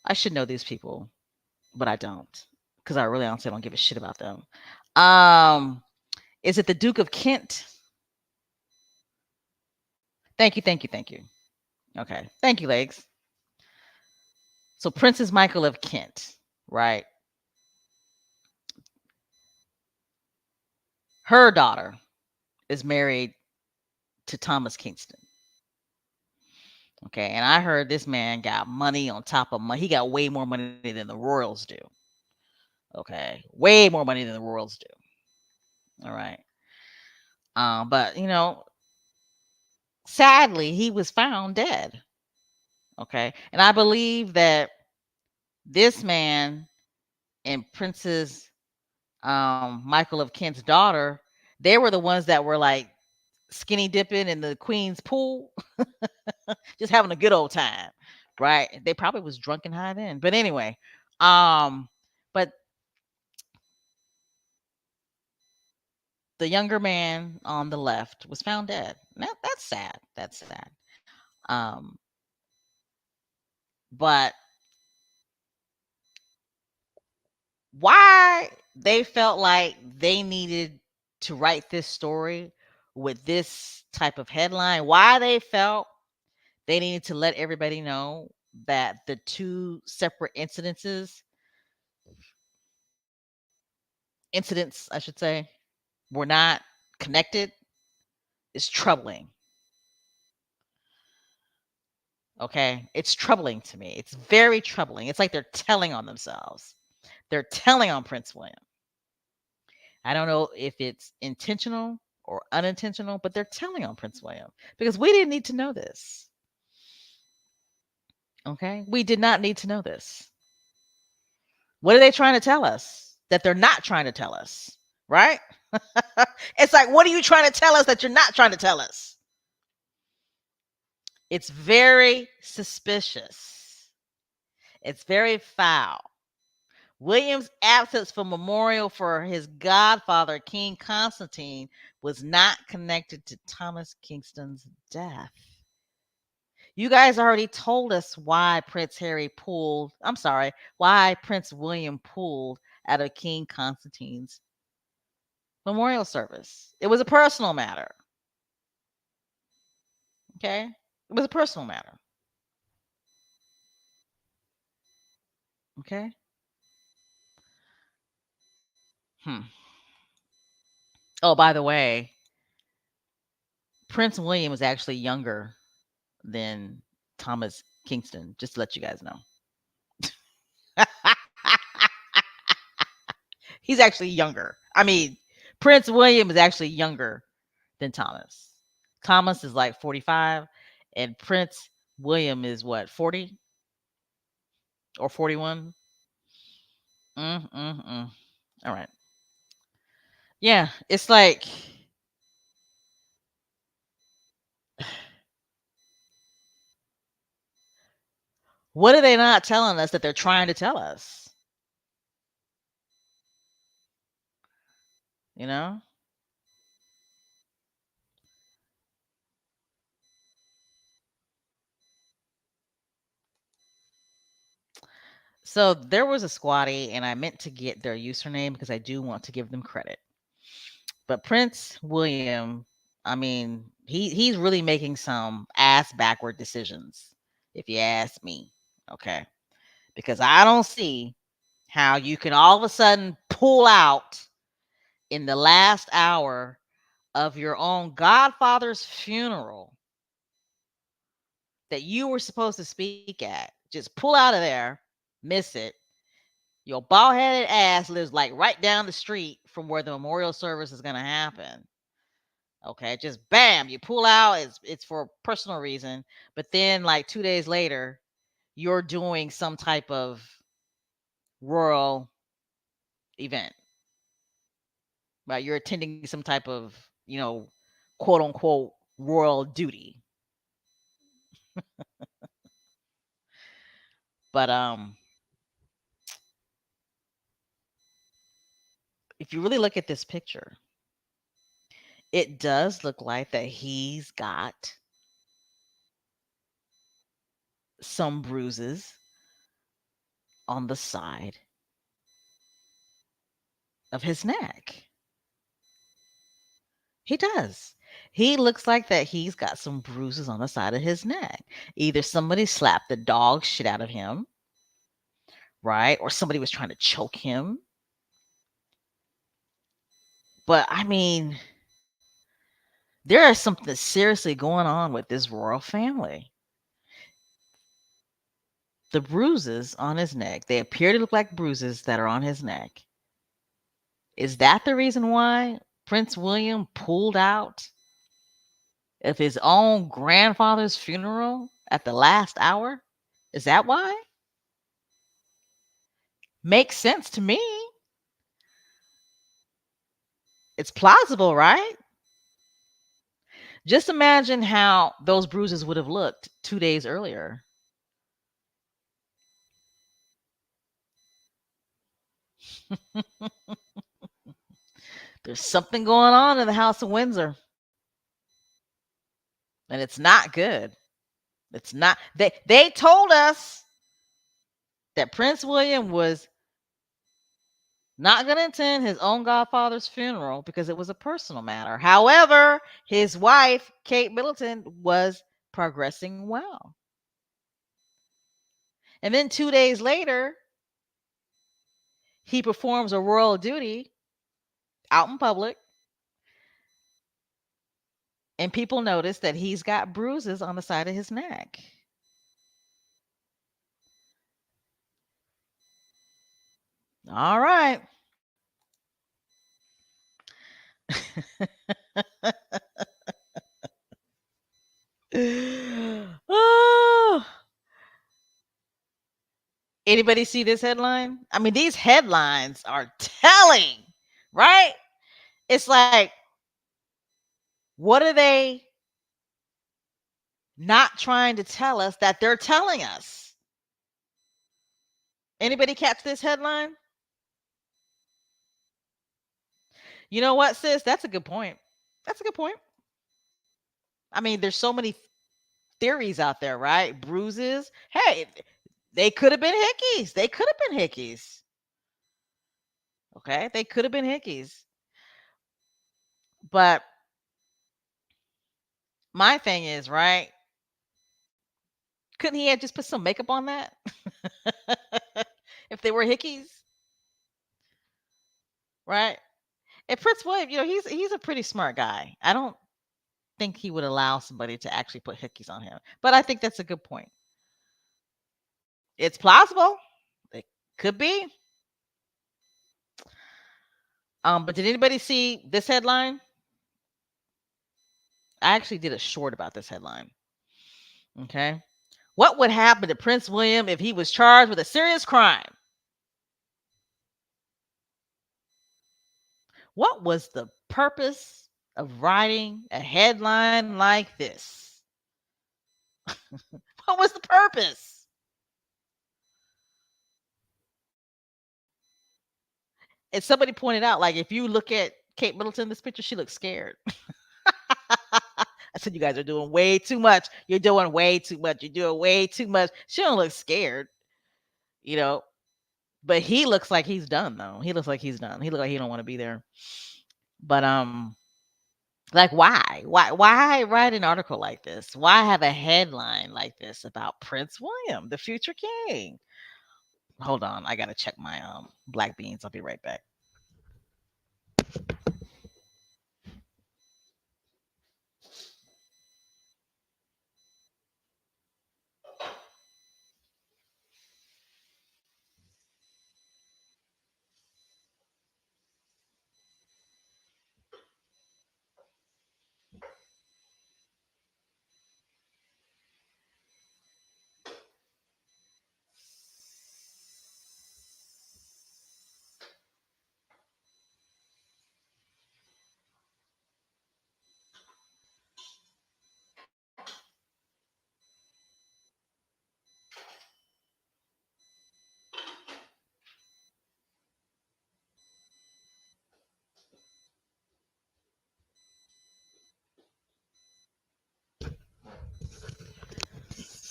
I should know these people, but I don't because I really honestly don't give a shit about them. Um, is it the Duke of Kent? Thank you, thank you, thank you. Okay, thank you, Legs. So Princess Michael of Kent, right? Her daughter is married to Thomas Kingston. Okay, and I heard this man got money on top of money. He got way more money than the royals do. Okay, way more money than the royals do. All right. But sadly, he was found dead. Okay. And I believe that this man and Princess Michael of Kent's daughter, they were the ones that were like skinny dipping in the Queen's pool, just having a good old time. Right. They probably was drunk and high then. But anyway, but the younger man on the left was found dead. That's sad. That's sad. Um, but why they felt like they needed to write this story with this type of headline, why they felt they needed to let everybody know that the two separate incidents, I should say, were not connected is troubling. Okay. It's troubling to me. It's very troubling. It's like they're telling on themselves. They're telling on Prince William. I don't know if it's intentional or unintentional, but they're telling on Prince William because we didn't need to know this. Okay. We did not need to know this. What are they trying to tell us that they're not trying to tell us? Right? It's like, what are you trying to tell us that you're not trying to tell us? It's very suspicious. It's very foul. William's absence from memorial for his godfather, King Constantine, was not connected to Thomas Kingston's death. You guys already told us why why Prince William pulled out of King Constantine's memorial service. It was a personal matter. Okay? It was a personal matter. Okay? Hmm. Oh, by the way, Prince William was actually younger than Thomas Kingston, just to let you guys know. He's actually younger. I mean, Prince William is actually younger than Thomas. Thomas is like 45, and Prince William is what, 40 or 41? All right. Yeah, it's like, what are they not telling us that they're trying to tell us? You know? So there was a squatty, and I meant to get their username because I do want to give them credit. But Prince William, I mean, he's really making some ass backward decisions, if you ask me. Okay. Because I don't see how you can all of a sudden pull out in the last hour of your own godfather's funeral that you were supposed to speak at. Just pull out of there, miss it. Your bald headed ass lives like right down the street from where the memorial service is going to happen. Okay, just bam, you pull out. It's for a personal reason, but then like 2 days later, you're doing some type of royal event, right? You're attending some type of, quote unquote royal duty. But if you really look at this picture, it does look like that he's got some bruises on the side of his neck. He does. He looks like that he's got some bruises on the side of his neck. Either somebody slapped the dog shit out of him, right? Or somebody was trying to choke him. But I mean, there is something seriously going on with this royal family. The bruises on his neck, they appear to look like bruises that are on his neck. Is that the reason why Prince William pulled out of his own grandfather's funeral at the last hour? Is that why? Makes sense to me. It's plausible, right? Just imagine how those bruises would have looked 2 days earlier. There's something going on in the House of Windsor, and it's not good. It's not. They told us that Prince William was not going to attend his own godfather's funeral because it was a personal matter. However, his wife, Kate Middleton, was progressing well. And then 2 days later, he performs a royal duty out in public, and people notice that he's got bruises on the side of his neck. All right. Oh, anybody see this headline? I mean, these headlines are telling, right? It's like, what are they not trying to tell us that they're telling us? Anybody catch this headline? You know what, sis? That's a good point. That's a good point. I mean, there's so many theories out there, right? Bruises. Hey, they could have been hickeys. They could have been hickeys. Okay, they could have been hickeys. But my thing is, right? Couldn't he have just put some makeup on that? If they were hickeys, right? And Prince William, he's a pretty smart guy. I don't think he would allow somebody to actually put hickeys on him. But I think that's a good point. It's plausible. It could be. But did anybody see this headline? I actually did a short about this headline. Okay. What would happen to Prince William if he was charged with a serious crime? What was the purpose of writing a headline like this? What was the purpose? And somebody pointed out, like, if you look at Kate Middleton in this picture, she looks scared. I said, you guys are doing way too much. You're doing way too much. You're doing way too much. She don't look scared, you know. But he looks like he's done, though. He looks like he's done. He looks like he don't want to be there. But like, why? Why write an article like this? Why have a headline like this about Prince William, the future king? Hold on, I gotta check my black beans. I'll be right back.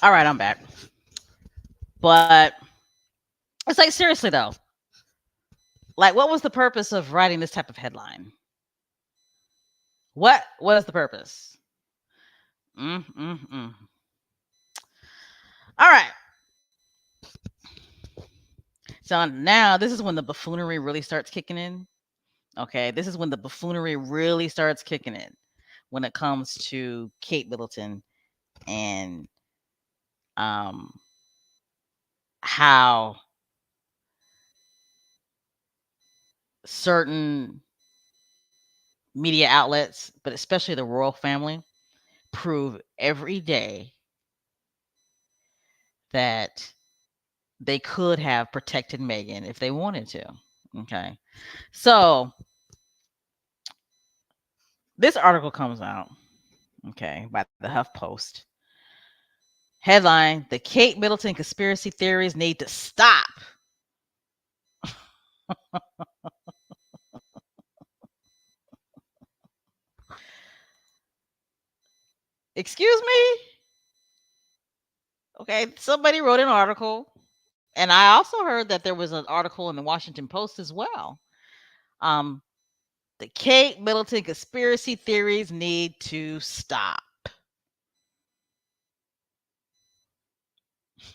All right, I'm back. But it's like, seriously though, like, what was the purpose of writing this type of headline? What was the purpose? Mm, mm, mm. All right. So now this is when the buffoonery really starts kicking in. Okay, this is when the buffoonery really starts kicking in when it comes to Kate Middleton and um how certain media outlets, but especially the royal family, prove every day that they could have protected Meghan if they wanted to. Okay. So this article comes out, okay, by the Huff Post. Headline: The Kate Middleton conspiracy theories need to stop. Excuse me? Okay, somebody wrote an article, and I also heard that there was an article in the Washington Post as well. Um, the Kate Middleton conspiracy theories need to stop.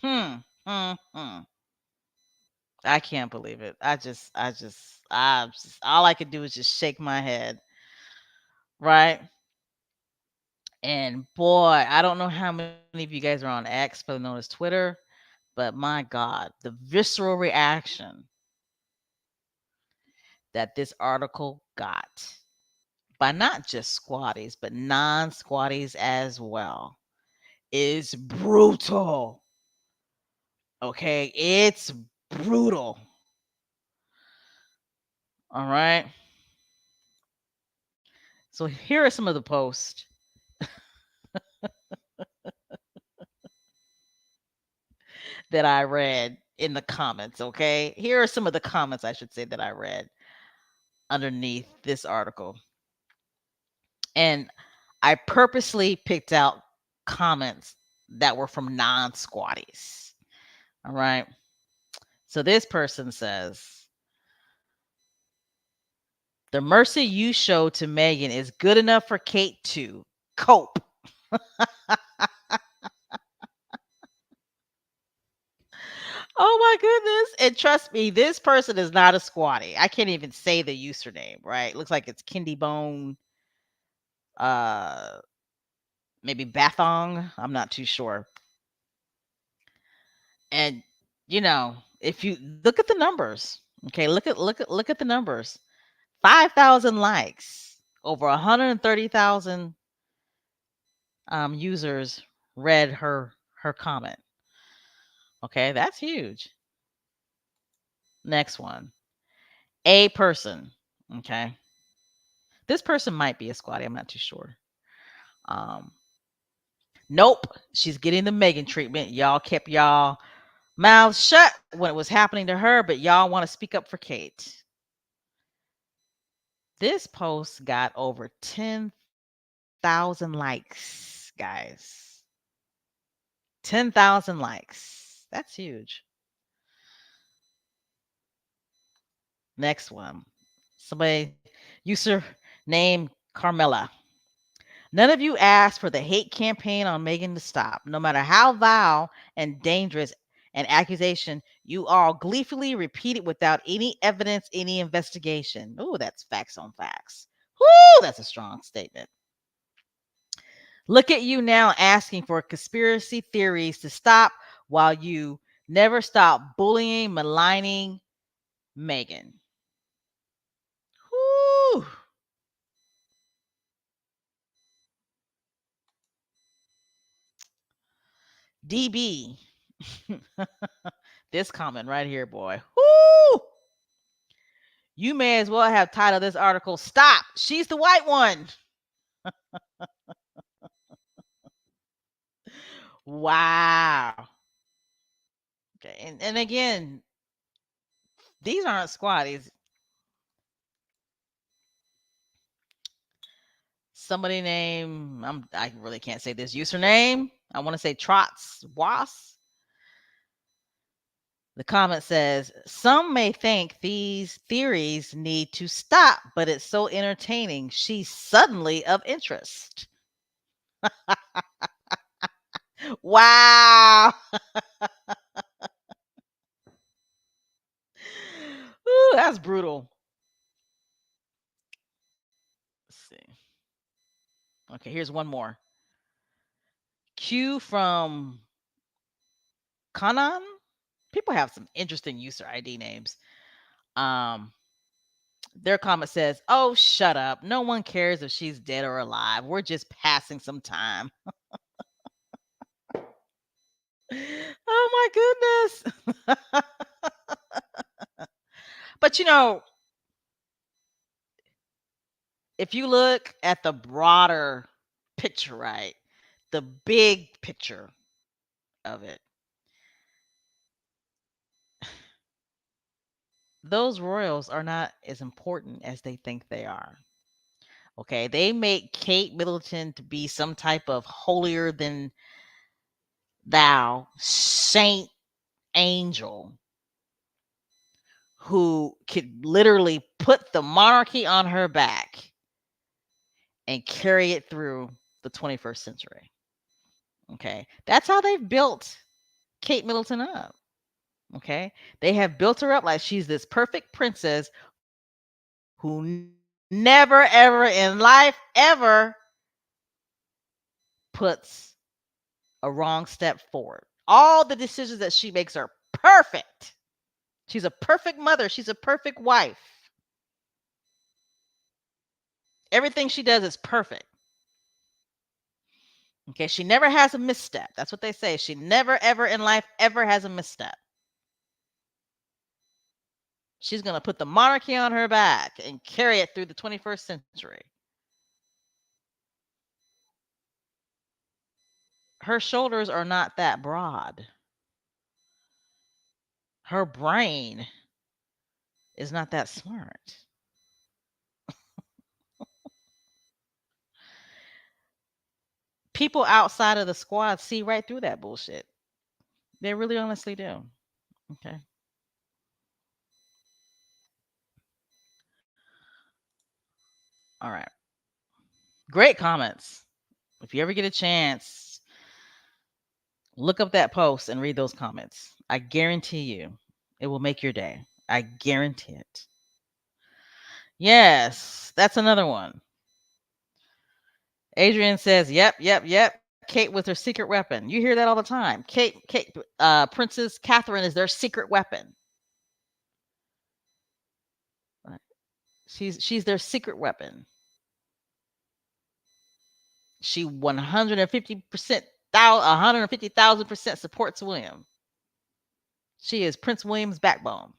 Hmm. Hmm. Hmm. I can't believe it. All I could do is just shake my head, right? And boy, I don't know how many of you guys are on X, but known as Twitter, but my God, the visceral reaction that this article got by not just squatties, but non squatties as well is brutal. Okay, it's brutal. All right. So here are some of the posts that I read in the comments. Okay, here are some of the comments I should say that I read. underneath this article. And I purposely picked out comments that were from non squatties. All right. So this person says, the mercy you show to Megan is good enough for Kate to cope. Oh my goodness. And trust me, this person is not a squatty. I can't even say the username, right? Looks like it's Kindy Bone, uh, maybe Bathong. I'm not too sure. And if you look at the numbers, okay, look at the numbers. 5,000 likes, over 130,000 users read her comment. Okay, that's huge. Next one. A person. Okay. This person might be a squatty. I'm not too sure. Um, nope. She's getting the Megan treatment. Y'all kept y'all mouths shut when it was happening to her, but y'all want to speak up for Kate. This post got over 10,000 likes, guys. 10,000 likes. That's huge. Next one. Somebody, user named Carmela. None of you asked for the hate campaign on Megan to stop. No matter how vile and dangerous an accusation, you all gleefully repeat it without any evidence, any investigation. Ooh, that's facts on facts. Whoo, that's a strong statement. Look at you now asking for conspiracy theories to stop while you never stop bullying, maligning Megan. Whoo. DB. This comment right here, boy. Whoo! You may as well have titled this article, Stop, She's the White One. Wow. Okay. And again, these aren't squatties. Somebody named, I really can't say this username. I want to say Trots Was. The comment says, some may think these theories need to stop, but it's so entertaining. She's suddenly of interest. Wow. Ooh, that's brutal. Let's see. Okay, here's one more. Q from Kanan. People have some interesting user ID names. Um, their comment says, "Oh, shut up. No one cares if she's dead or alive. We're just passing some time." Oh my goodness. But if you look at the broader picture, right? The big picture of it, those royals are not as important as they think they are. Okay. They make Kate Middleton to be some type of holier than thou saint angel who could literally put the monarchy on her back and carry it through the 21st century. Okay. That's how they've built Kate Middleton up. Okay. They have built her up like she's this perfect princess who never, ever in life, ever puts a wrong step forward. All the decisions that she makes are perfect. She's a perfect mother. She's a perfect wife. Everything she does is perfect. Okay, she never has a misstep. That's what they say. She never, ever in life, ever has a misstep. She's going to put the monarchy on her back and carry it through the 21st century. Her shoulders are not that broad. Her brain is not that smart. People outside of the squad see right through that bullshit. They really honestly do. Okay. All right. Great comments. If you ever get a chance, look up that post and read those comments. I guarantee you it will make your day. I guarantee it. Yes, that's another one. Adrian says, "Yep, yep, yep. Kate with her secret weapon. You hear that all the time. Princess Catherine is their secret weapon. Right. She's their secret weapon. She 150%, 150,000% supports William. She is Prince William's backbone.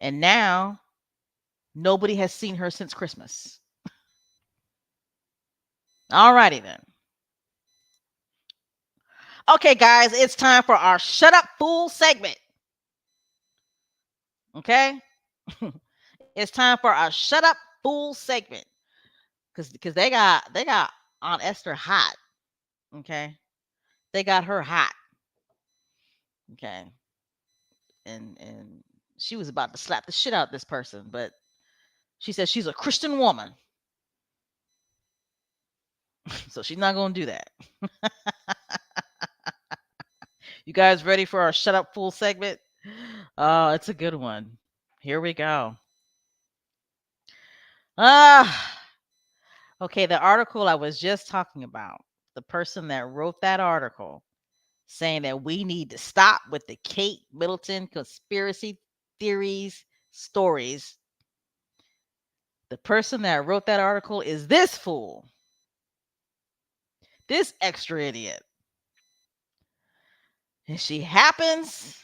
And now nobody has seen her since Christmas. Alrighty then. Okay, guys, it's time for our Shut Up Fool segment. Okay? It's time for our Shut Up Fool segment. Because they got Aunt Esther hot. Okay? They got her hot. Okay. And she was about to slap the shit out of this person, but she says she's a Christian woman. So she's not gonna do that. You guys ready for our Shut Up Fool segment? Oh, it's a good one. Here we go. Ah, okay, the article I was just talking about, the person that wrote that article saying that we need to stop with the Kate Middleton conspiracy theories stories. The person that wrote that article is this fool, this extra idiot. And she happens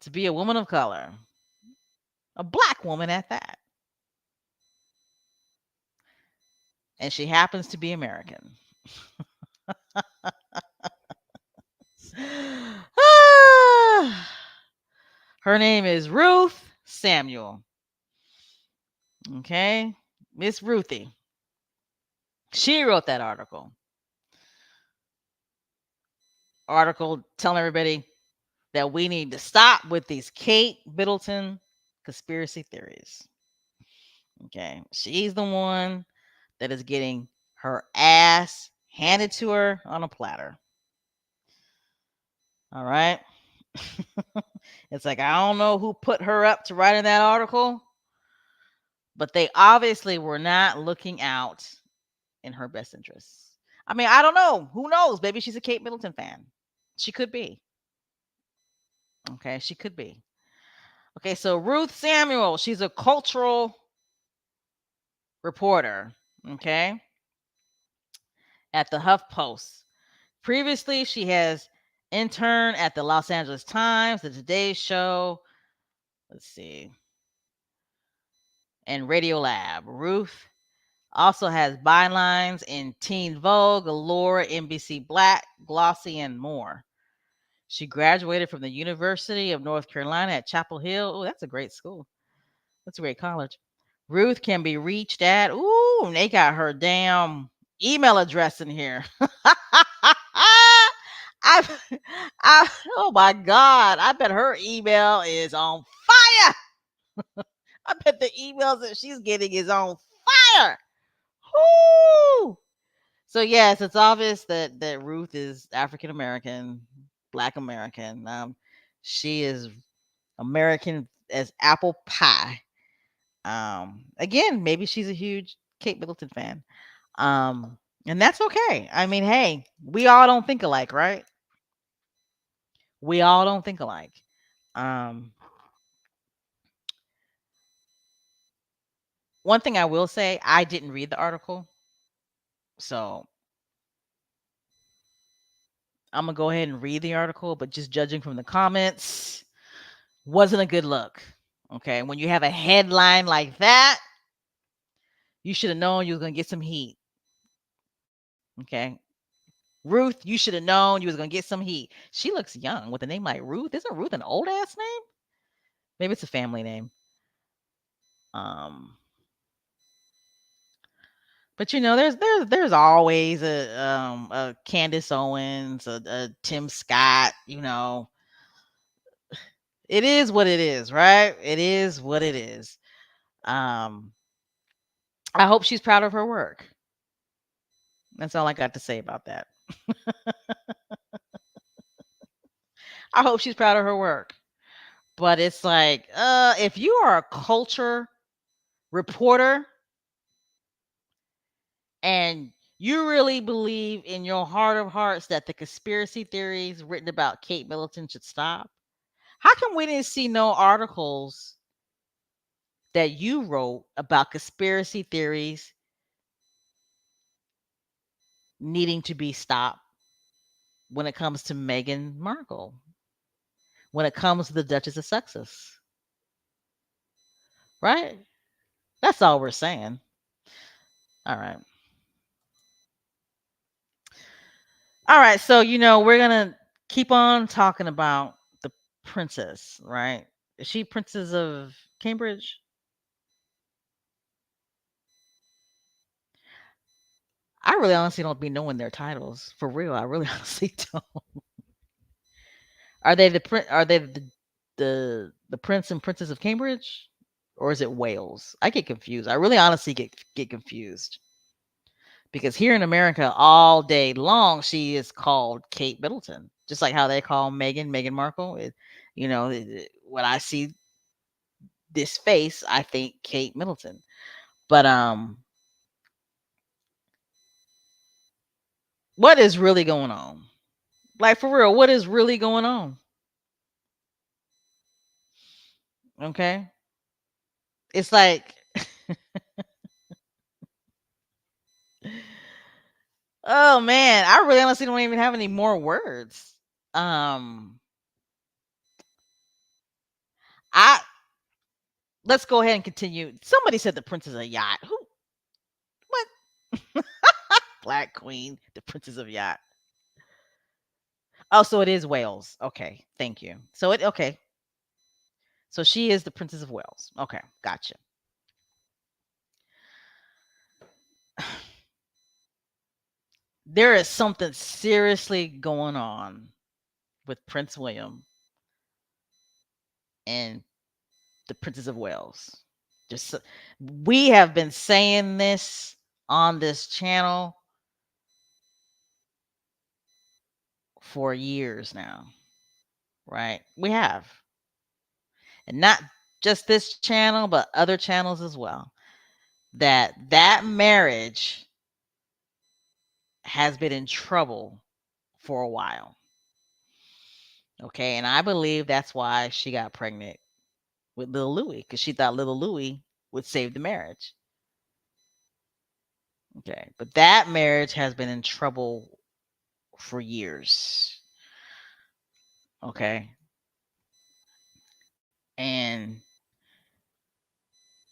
to be a woman of color, a black woman at that. And she happens to be American. Her name is Ruth Samuel. Okay. Miss Ruthie. She wrote that article telling everybody that we need to stop with these Kate Middleton conspiracy theories. Okay. She's the one that is getting her ass handed to her on a platter. All right. It's like, I don't know who put her up to writing that article, but they obviously were not looking out in her best interests. I mean, I don't know. Who knows? Maybe she's a Kate Middleton fan. She could be. Okay, she could be. Okay, so Ruth Samuel, she's a cultural reporter, okay, at the HuffPost. Previously, she has interned at the Los Angeles Times, the Today Show, let's see, and Radiolab. Ruth also has bylines in Teen Vogue, Allure, NBC Black, Glossy, and more. She graduated from the University of North Carolina at Chapel Hill. Oh, that's a great school. That's a great college. Ruth can be reached at, ooh, and they got her damn email address in here. I, oh my God. I bet her email is on fire. I bet the emails that she's getting is on fire. Whoo! So yes, it's obvious that Ruth is African American, Black American. She is American as apple pie. Again, maybe she's a huge Kate Middleton fan. And that's okay. I mean, hey, we all don't think alike, right? We all don't think alike. Um, One thing I will say, I didn't read the article, so I'm gonna go ahead and read the article. But just judging from the comments, wasn't a good look. Okay, when you have a headline like that, you should have known you was gonna get some heat. Okay, Ruth, you should have known you was gonna get some heat. She looks young with a name like Ruth. Isn't Ruth an old ass name? Maybe it's a family name. Um, But there's always a Candace Owens, a Tim Scott. It is what it is, right? It is what it is. Um, I hope she's proud of her work. That's all I got to say about that. I hope she's proud of her work. But it's like, if you are a culture reporter and you really believe in your heart of hearts that the conspiracy theories written about Kate Middleton should stop, how come we didn't see no articles that you wrote about conspiracy theories needing to be stopped when it comes to Meghan Markle, when it comes to the Duchess of Sussex, right? That's all we're saying. All right. All right. So, we're going to keep on talking about the princess, right? Is she Princess of Cambridge? I really honestly don't be knowing their titles. For real. I really honestly don't. Are they the prince and princess of Cambridge? Or is it Wales? I get confused. I really honestly get confused. Because here in America, all day long, she is called Kate Middleton, just like how they call Meghan Markle. When I see this face, I think Kate Middleton. But what is really going on? Like for real, what is really going on? Okay, it's like, oh man, I really honestly don't even have any more words. Um, I Let's go ahead and continue. Somebody said the Princess of Yacht. Who? What? Black Queen, the Princess of Yacht. Oh, so it is Wales. Okay, thank you. Okay. So she is the Princess of Wales. Okay, gotcha. There is something seriously going on with Prince William and the Princess of Wales. Just we have been saying this on this channel for years now, right? We have. And not just this channel, but other channels as well. That marriage has been in trouble for a while. Okay, and I believe that's why she got pregnant with little Louis, because she thought little Louis would save the marriage. Okay, but that marriage has been in trouble for years. Okay, and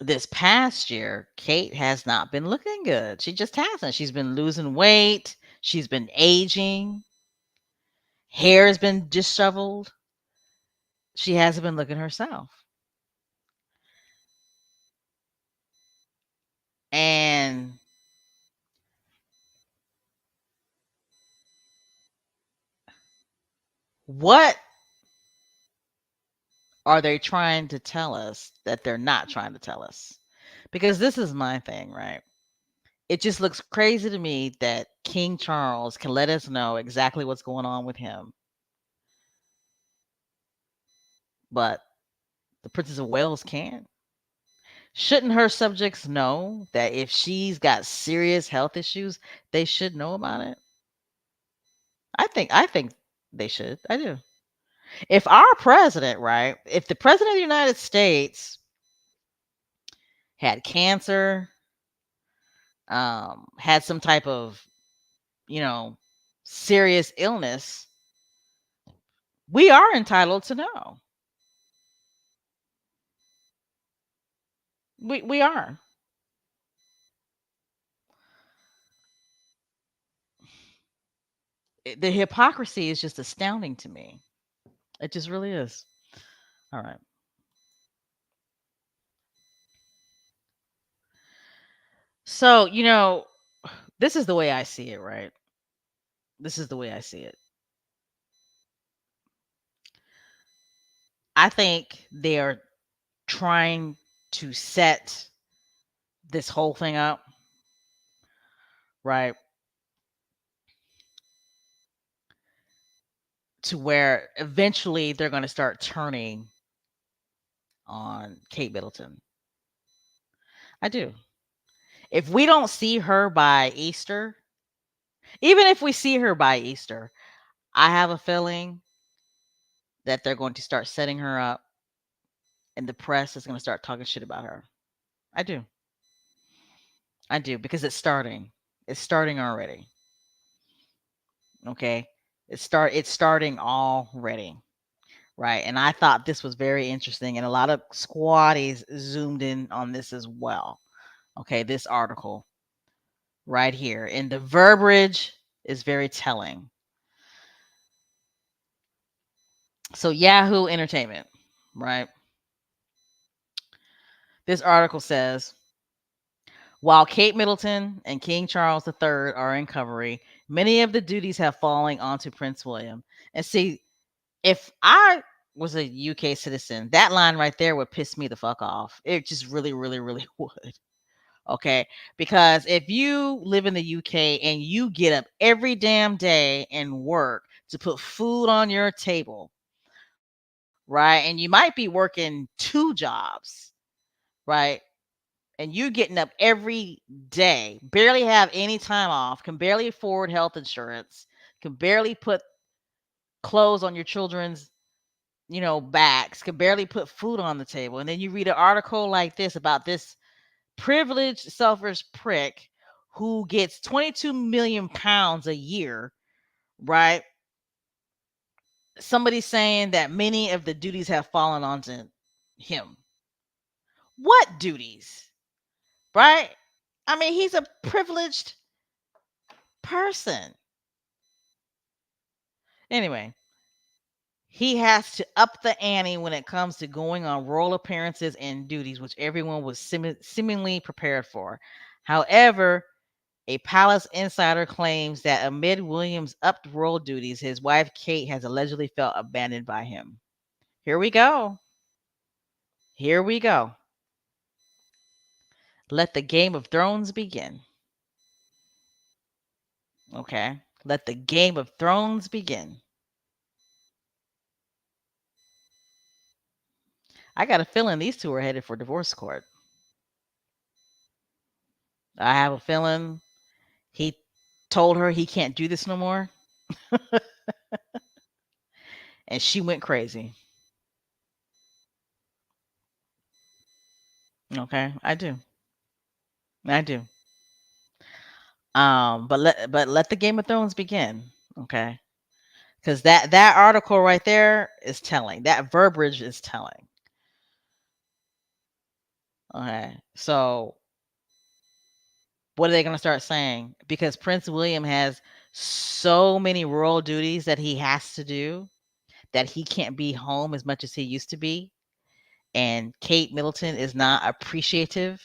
this past year, Kate has not been looking good. She just hasn't. She's been losing weight. She's been aging. Hair has been disheveled. She hasn't been looking herself. And what are they trying to tell us that they're not trying to tell us? Because this is my thing, right? It just looks crazy to me that King Charles can let us know exactly what's going on with him, but the Princess of Wales can't. Shouldn't her subjects know that if she's got serious health issues, they should know about it? I think they should. I do. If our president, right? If the president of the United States had cancer, had some type of, you know, serious illness, we are entitled to know. We are. The hypocrisy is just astounding to me. It just really is. All right. So, This is the way I see it, right? This is the way I see it. I think they are trying to set this whole thing up, right? To where eventually they're going to start turning on Kate Middleton. I do. If we don't see her by Easter, even if we see her by Easter, I have a feeling that they're going to start setting her up and the press is going to start talking shit about her. I do. I do because it's starting. It's starting already. Okay? It's starting already. Right? And I thought this was very interesting and a lot of squatties zoomed in on this as well. Okay, this article right here. And the verbiage is very telling. So Yahoo Entertainment, right? This article says while Kate Middleton and King Charles III are in recovery, many of the duties have fallen onto Prince William. And see, if I was a UK citizen, that line right there would piss me the fuck off. It just really, really, really would. Okay. Because if you live in the UK and you get up every damn day and work to put food on your table, right? And you might be working two jobs, right? And you getting up every day, barely have any time off, can barely afford health insurance, can barely put clothes on your children's, backs, can barely put food on the table. And then you read an article like this about this privileged, selfish prick who gets 22 million pounds a year, right? Somebody saying that many of the duties have fallen onto him. What duties? Right? I mean, he's a privileged person. Anyway, he has to up the ante when it comes to going on royal appearances and duties, which everyone was seemingly prepared for. However, a palace insider claims that amid William's upped royal duties, his wife Kate has allegedly felt abandoned by him. Here we go. Here we go. Let the Game of Thrones begin. Okay. Let the Game of Thrones begin. I got a feeling these two are headed for divorce court. I have a feeling he told her he can't do this no more, and she went crazy. Okay, I do. I do. But let the Game of Thrones begin. Okay, because that article right there is telling. That verbiage is telling. Okay, so what are they going to start saying? Because Prince William has so many royal duties that he has to do that he can't be home as much as he used to be. And Kate Middleton is not appreciative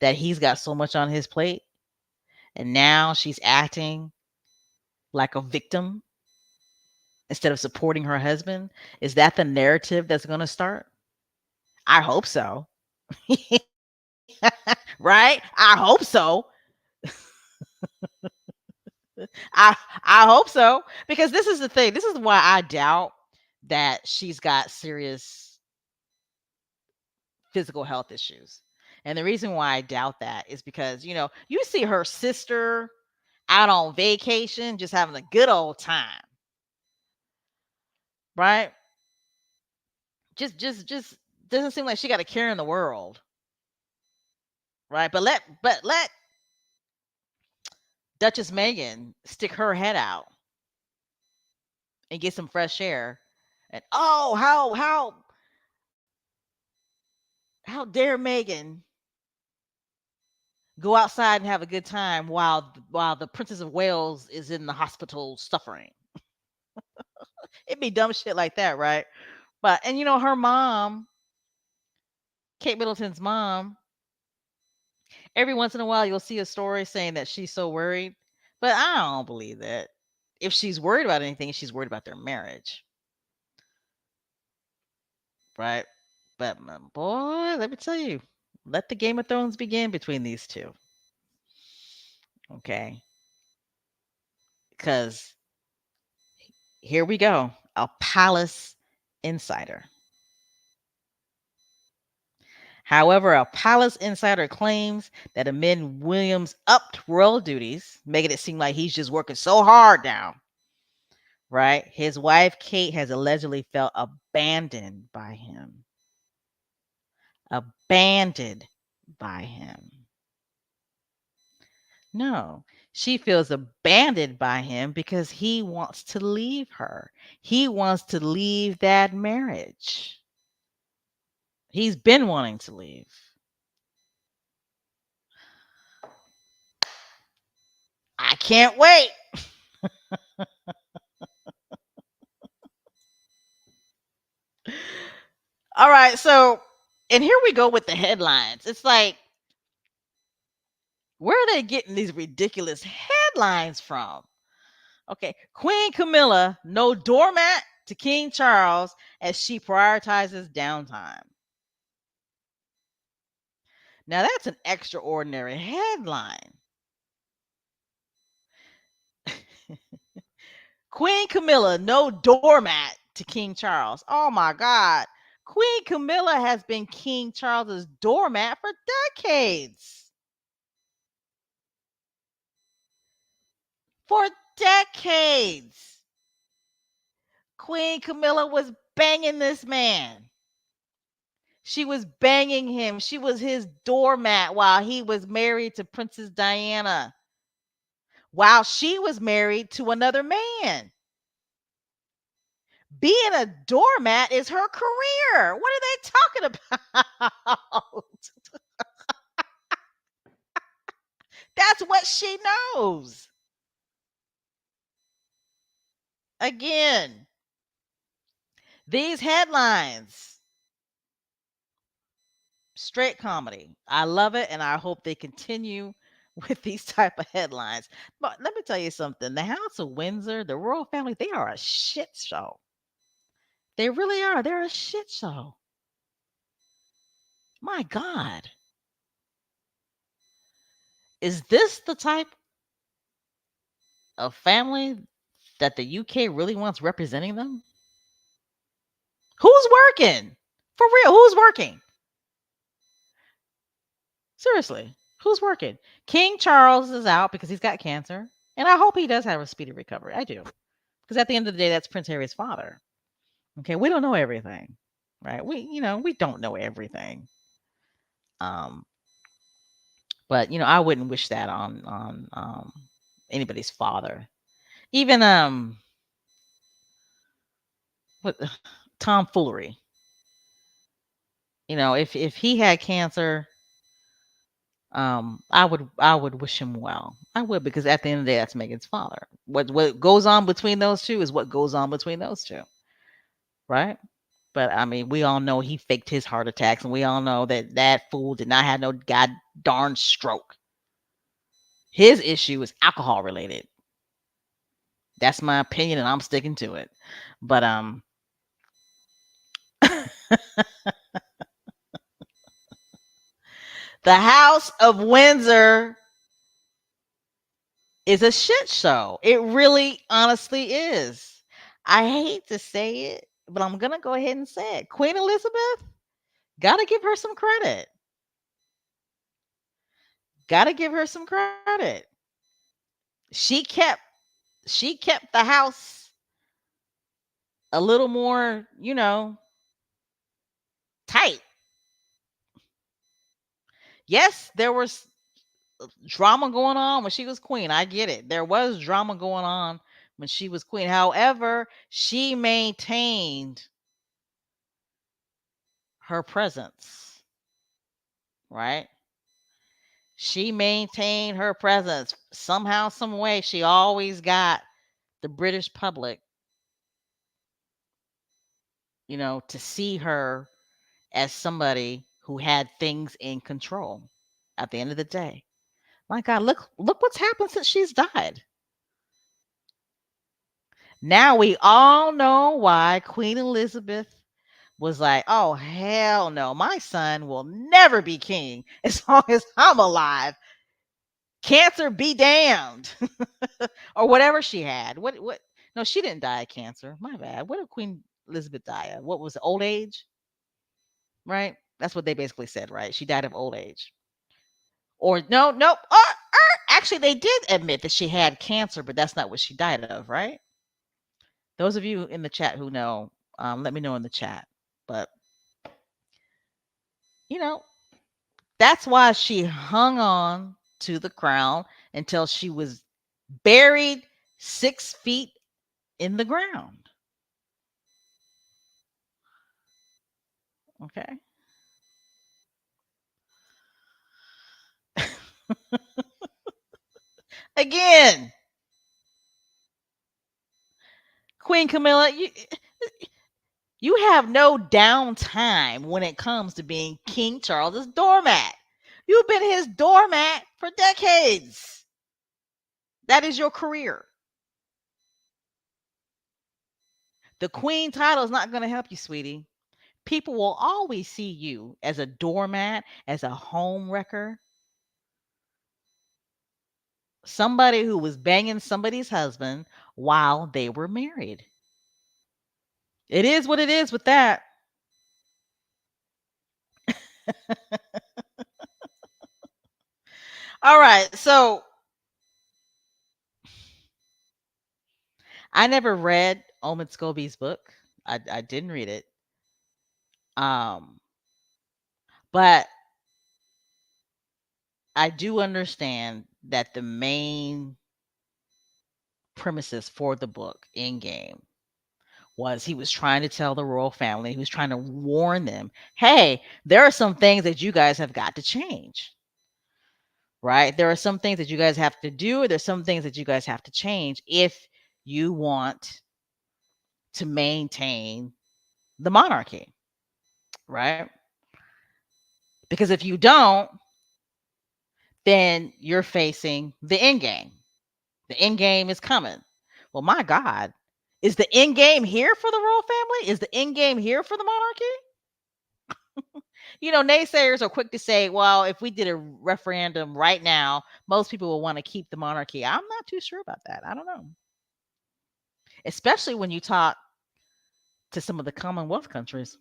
that he's got so much on his plate. And now she's acting like a victim instead of supporting her husband. Is that the narrative that's going to start? I hope so. Right? I hope so. I hope so because this is the thing. This is why I doubt that she's got serious physical health issues. And the reason why I doubt that is because, you see her sister out on vacation just having a good old time, right? Just doesn't seem like she got a care in the world, right? But let Duchess Megan stick her head out and get some fresh air. And oh, how dare Megan go outside and have a good time while the Princess of Wales is in the hospital suffering. It'd be dumb shit like that, right? But and her mom, Kate Middleton's mom, Every once in a while, you'll see a story saying that she's so worried, but I don't believe that. If she's worried about anything, she's worried about their marriage, right? But boy, let me tell you, let the Game of Thrones begin between these two, okay? Because here we go, a palace insider. However, a palace insider claims that amid Williams' upped royal duties, making it seem like he's just working so hard now, right? His wife, Kate, has allegedly felt abandoned by him. Abandoned by him. No, she feels abandoned by him because he wants to leave her. He wants to leave that marriage. He's been wanting to leave. I can't wait. All right, so and here we go with the headlines. It's like, where are they getting these ridiculous headlines from? Okay, Queen Camilla, no doormat to King Charles as she prioritizes downtime. Now that's an extraordinary headline. Queen Camilla, no doormat to King Charles. Oh my God. Queen Camilla has been King Charles's doormat for decades. For decades. Queen Camilla was banging this man. She was banging him. She was his doormat while he was married to Princess Diana, while she was married to another man. Being a doormat is her career. What are they talking about? That's what she knows. Again, these headlines, straight comedy. I love it, and I hope they continue with these type of headlines. But let me tell you something. The House of Windsor, the royal family, they are a shit show. They really are. They're a shit show. My God. Is this the type of family that the UK really wants representing them? Who's working? For real, who's working? Seriously, who's working? King Charles is out because he's got cancer, and I hope he does have a speedy recovery. I do. Because at the end of the day, that's Prince Harry's father. Okay, we don't know everything, right? We don't know everything. Um, but I wouldn't wish that on anybody's father. Even what tomfoolery. If he had cancer, I would wish him well. I would, because at the end of the day, that's Megan's father. What goes on between those two is what goes on between those two, right? But I mean, we all know he faked his heart attacks, and we all know that that fool did not have no god darn stroke. His issue is alcohol related. That's my opinion, and I'm sticking to it. But the House of Windsor is a shit show. It really, honestly is. I hate to say it, but I'm gonna go ahead and say it. Queen Elizabeth, gotta give her some credit. Gotta give her some credit. She kept she kept the house a little more, tight. Yes, there was drama going on when she was queen. I get it. There was drama going on when she was queen. However, she maintained her presence, right? She maintained her presence. Somehow, some way, she always got the British public, to see her as somebody who had things in control. at the end of the day. My God, look what's happened since she's died. Now we all know why Queen Elizabeth was like, "Oh hell no, my son will never be king as long as I'm alive. Cancer be damned." Or whatever she had. What no, she didn't die of cancer. My bad. What did Queen Elizabeth die of? What was it, old age? Right? That's what they basically said, right? She died of old age. Or no, nope. Actually, they did admit that she had cancer, but that's not what she died of, right? Those of you in the chat who know, let me know in the chat. But you know, that's why she hung on to the crown until she was buried 6 feet in the ground. Okay. Again, Queen Camilla, you have no downtime when it comes to being King Charles's doormat. You've been his doormat for decades. That is your career. The queen title is not going to help you, sweetie. People will always see you as a doormat, as a home wrecker, somebody who was banging somebody's husband while they were married. It is what it is with that. All right. So I never read Omen Scobie's book. I didn't read it. Um, but I do understand that the main premises for the book, Endgame, was he was trying to tell the royal family, he was trying to warn them, hey, there are some things that you guys have got to change, right? There are some things that you guys have to do, or there's some things that you guys have to change if you want to maintain the monarchy, right? Because if you don't, then you're facing the end game. The end game is coming. Well, my God, is the end game here for the royal family? Is the end game here for the monarchy? Naysayers are quick to say, well, if we did a referendum right now, most people will want to keep the monarchy. I'm not too sure about that. I don't know. Especially when you talk to some of the Commonwealth countries.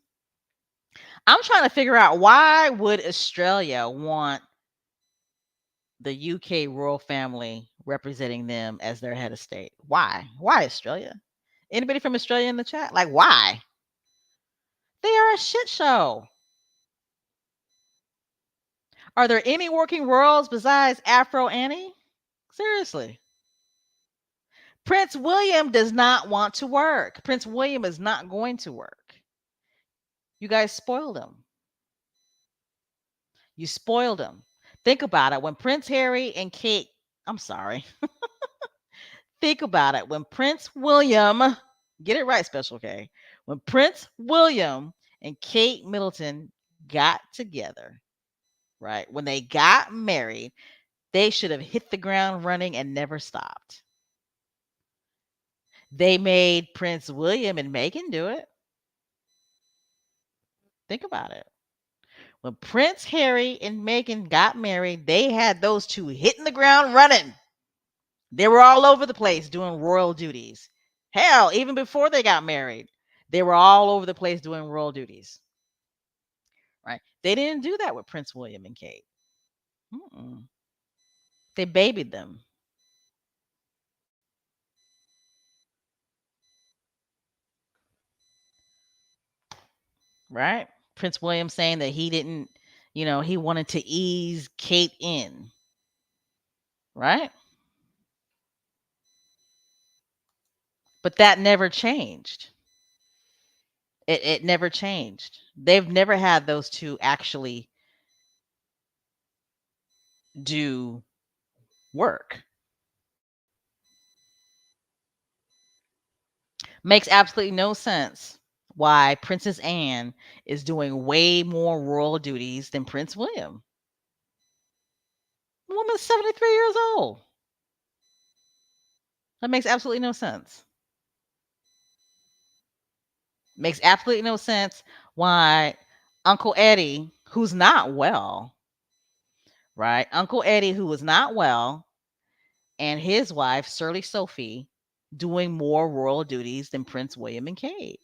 I'm trying to figure out, why would Australia want the UK royal family representing them as their head of state? Why? Why Australia? Anybody from Australia in the chat? Like, why? They are a shit show. Are there any working royals besides Afro Annie? Seriously. Prince William does not want to work. Prince William is not going to work. You guys spoiled him. You spoiled him. Think about it. When Prince Harry and Kate, I'm sorry. Think about it. When Prince William, get it right, Special K. When Prince William and Kate Middleton got together, right? When they got married, they should have hit the ground running and never stopped. They made Prince William and Meghan do it. Think about it. When Prince Harry and Meghan got married, they had those two hitting the ground running. They were all over the place doing royal duties. Hell, even before they got married, they were all over the place doing royal duties. Right? They didn't do that with Prince William and Kate. Mm-mm. They babied them. Right? Prince William saying that he didn't, he wanted to ease Kate in. Right? But that never changed. It never changed. They've never had those two actually do work. Makes absolutely no sense why Princess Anne is doing way more royal duties than Prince William. woman's 73 years old. That makes absolutely no sense. Makes absolutely no sense why Uncle Eddie, who's not well, right? Uncle Eddie, who was not well, and his wife, Surly Sophie, doing more royal duties than Prince William and Kate.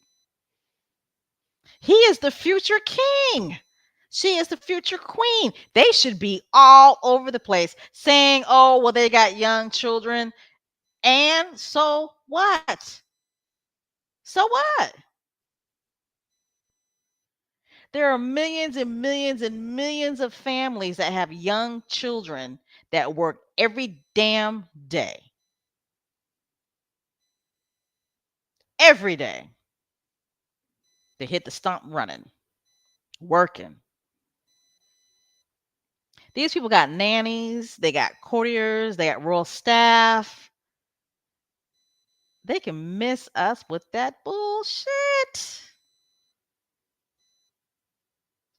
He is the future king. She is the future queen. They should be all over the place saying, oh, well, they got young children. And so what? So what? There are millions and millions and millions of families that have young children that work every damn day. Every day. They hit the stump running, working. These people got nannies, they got courtiers, they got royal staff. They can miss us with that bullshit.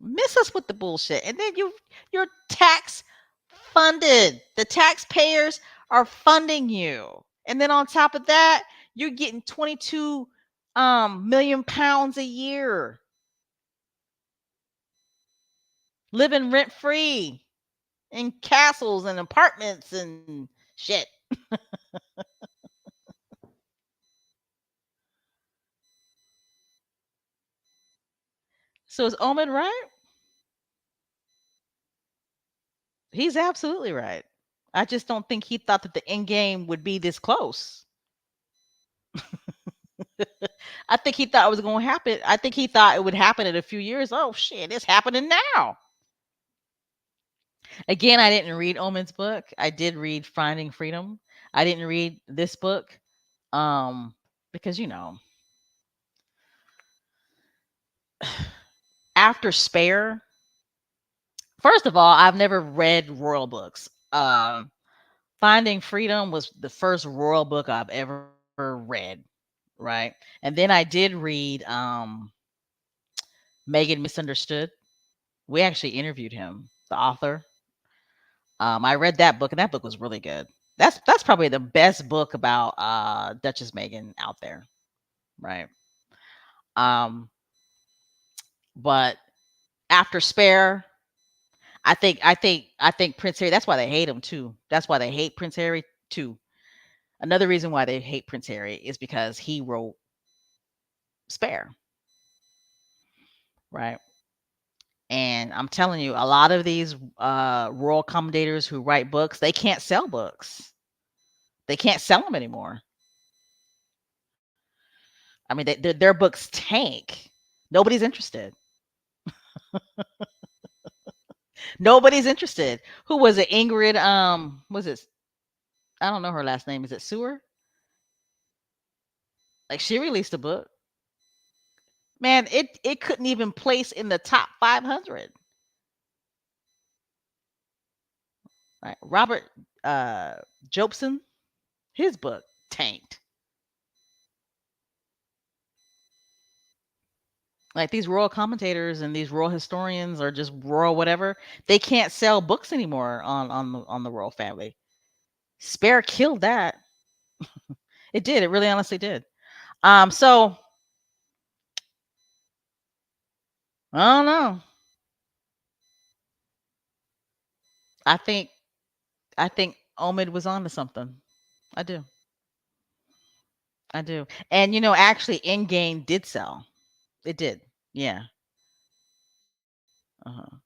Miss us with the bullshit. And then you're tax funded. The taxpayers are funding you. And then on top of that, you're getting 22 million pounds a year. Living rent free in castles and apartments and shit. So is Omen right? He's absolutely right. I just don't think he thought that the end game would be this close. I think he thought it was going to happen. I think he thought it would happen in a few years. Oh shit, it's happening now. Again, I didn't read Omen's book. I did read Finding Freedom. I didn't read this book because after Spare, first of all, I've never read royal books. Finding Freedom was the first royal book I've ever read, right? And then I did read Megan Misunderstood. We actually interviewed him, the author. I read that book, and that book was really good. That's probably the best book about Duchess Megan out there, right? Um, but after Spare, I think Prince Harry. That's why they hate him too. That's why they hate Prince Harry too. Another reason why they hate Prince Harry is because he wrote Spare, right? And I'm telling you, a lot of these royal commentators who write books, they can't sell books. They can't sell them anymore. I mean, their books tank. Nobody's interested. Nobody's interested. Who was it? Ingrid. Was it? I don't know her last name. Is it Sewer? Like she released a book. Man, it couldn't even place in the top 500. Right? Robert Jobson, his book tanked. Like these royal commentators and these royal historians or just royal whatever, they can't sell books anymore on the royal family. Spare killed that. It did. It really honestly did. So I don't know. I think I think Omid was on to something. I do. I do. And actually Endgame did sell. It did. Yeah. Uh-huh.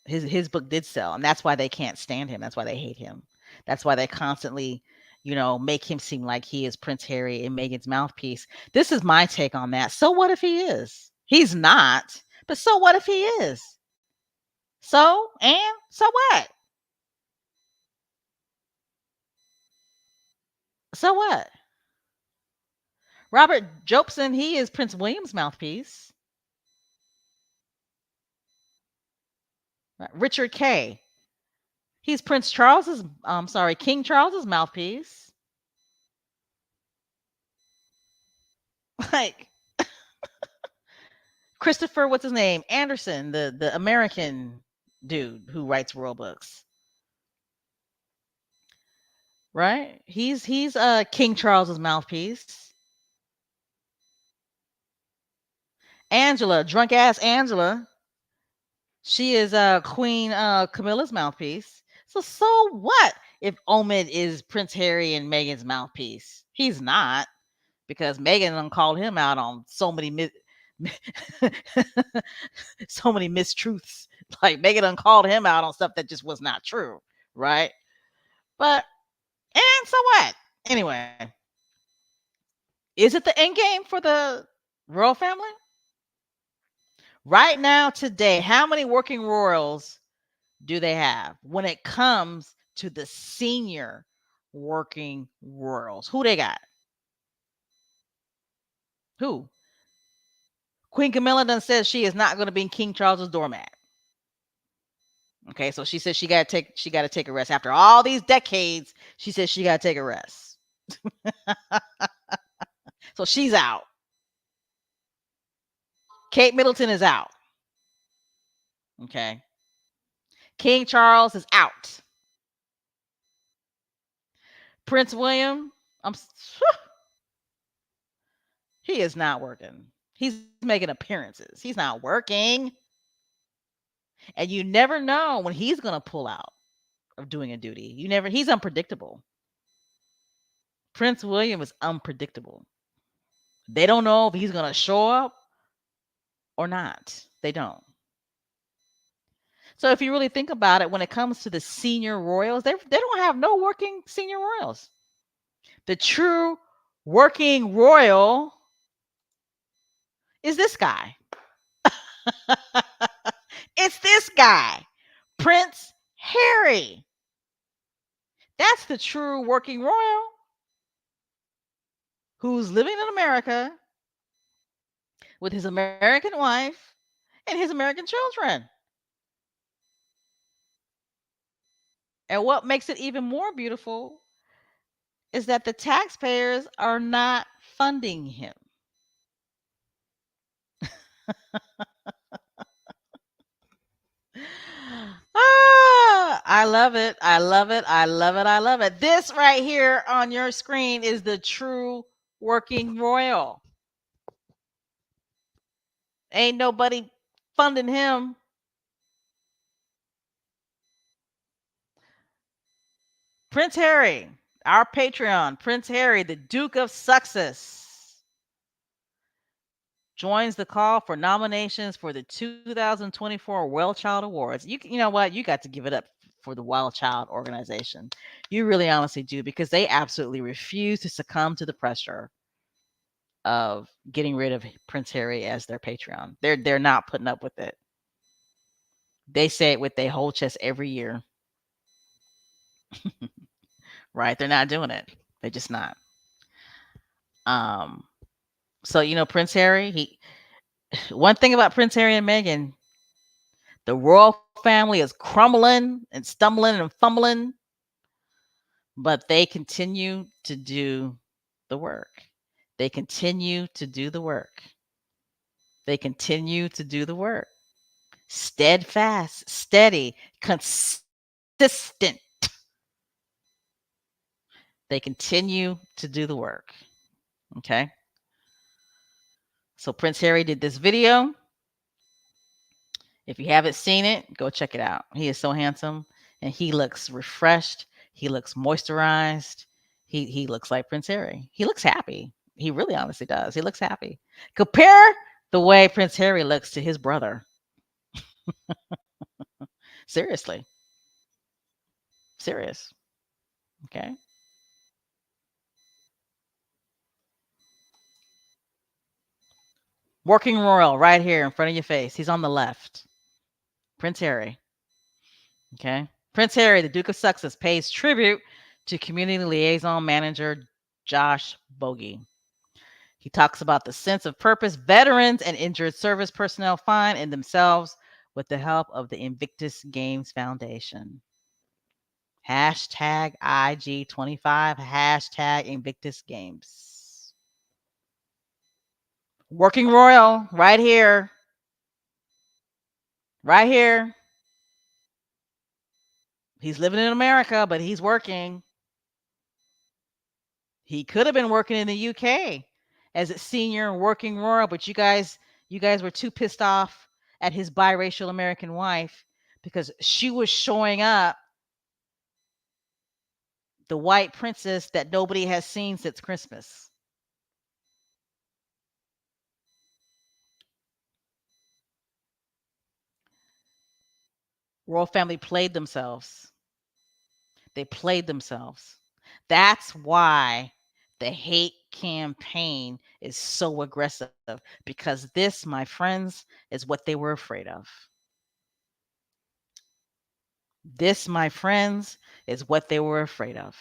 His book did sell, and that's why they can't stand him. That's why they hate him. That's why they constantly, make him seem like he is Prince Harry and Meghan's mouthpiece. This is my take on that. So what if he is? He's not. But so what if he is? So what? So what? Robert Jobson, he is Prince William's mouthpiece. Right? Richard K. He's Prince Charles's sorry, King Charles's mouthpiece. Like Christopher, what's his name? Anderson, the American dude who writes world books. right? He's King Charles's mouthpiece. Angela, drunk ass Angela, she is Queen Camilla's mouthpiece. So what if Omid is Prince Harry and Meghan's mouthpiece? He's not, because Meghan done called him out on so many so many mistruths. Like Meghan done called him out on stuff that just was not true, right? But and so what? Anyway, is it the end game for the royal family? Right now, today, how many working royals do they have when it comes to the senior working royals? Who they got? Who? Queen Camilla done says she is not going to be King Charles's doormat. Okay, so she says she got to take a rest after all these decades. She says she got to take a rest. So she's out. Kate Middleton is out. Okay. King Charles is out. Prince William, I'm he is not working. He's making appearances. He's not working. And you never know when he's going to pull out of doing a duty. He's unpredictable. Prince William is unpredictable. They don't know if he's going to show up or not. They don't. So if you really think about it, when it comes to the senior royals, they don't have no working senior royals. The true working royal is this guy. It's this guy, Prince Harry. That's the true working royal who's living in America with his American wife and his American children. And what makes it even more beautiful is that the taxpayers are not funding him. I love it. I love it. I love it. I love it. This right here on your screen is the true working royal. Ain't nobody funding him. Prince Harry, our Patreon, Prince Harry, the Duke of Sussex, joins the call for nominations for the 2024 Well Child Awards. You know what? You got to give it up for the Wild Child organization. You really honestly do, because they absolutely refuse to succumb to the pressure of getting rid of Prince Harry as their Patreon. They're not putting up with it. They say it with their whole chest every year. Right? They're not doing it. They're just not. Um so Prince Harry, he one thing about Prince Harry and Meghan, the royal family is crumbling and stumbling and fumbling, but they continue to do the work. They continue to do the work. They continue to do the work. Steadfast, steady, consistent. They continue to do the work. Okay. So Prince Harry did this video. If you haven't seen it, go check it out. He is so handsome and he looks refreshed. He looks moisturized. He looks like Prince Harry. He looks happy. He really honestly does. He looks happy. Compare the way Prince Harry looks to his brother. Seriously. Serious. Okay. Working royal right here in front of your face. He's on the left. Prince Harry. Okay. Prince Harry, the Duke of Sussex, pays tribute to community liaison manager Josh Bogey. He talks about the sense of purpose veterans and injured service personnel find in themselves with the help of the Invictus Games Foundation. Hashtag IG25, hashtag Invictus Games. Working royal right here. Right here. He's living in America, but he's working. He could have been working in the UK as a senior working royal, but you guys were too pissed off at his biracial American wife because she was showing up the white princess that nobody has seen since Christmas. Royal family played themselves. They played themselves. That's why the hate campaign is so aggressive because this, my friends, is what they were afraid of. This, my friends, is what they were afraid of.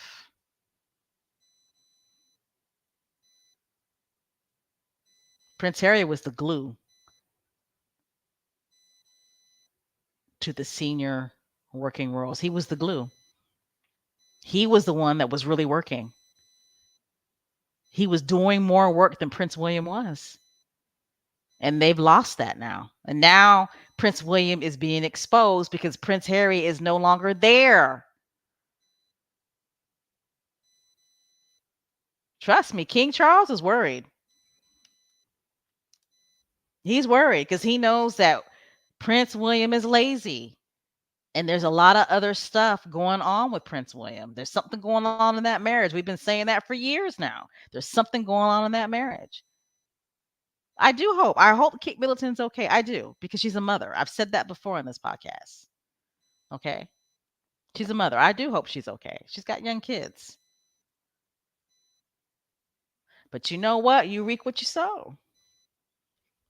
Prince Harry was the glue to the senior working royals. He was the glue. He was the one that was really working. He was doing more work than Prince William was. And they've lost that now. And now Prince William is being exposed because Prince Harry is no longer there. Trust me, King Charles is worried. He's worried because he knows that Prince William is lazy. And there's a lot of other stuff going on with Prince William. There's something going on in that marriage. We've been saying that for years now. There's something going on in that marriage. I do hope. I hope Kate Middleton's okay. I do because she's a mother. I've said that before in this podcast. Okay. She's a mother. I do hope she's okay. She's got young kids. But you know what? You reap what you sow.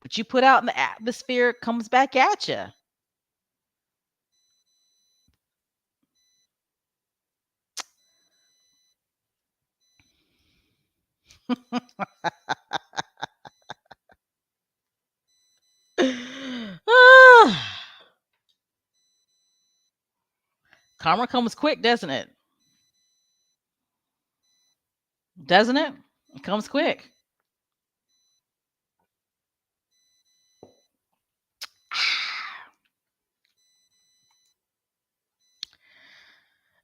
What you put out in the atmosphere comes back at you. Ah, karma comes quick, doesn't it? Doesn't it? It comes quick.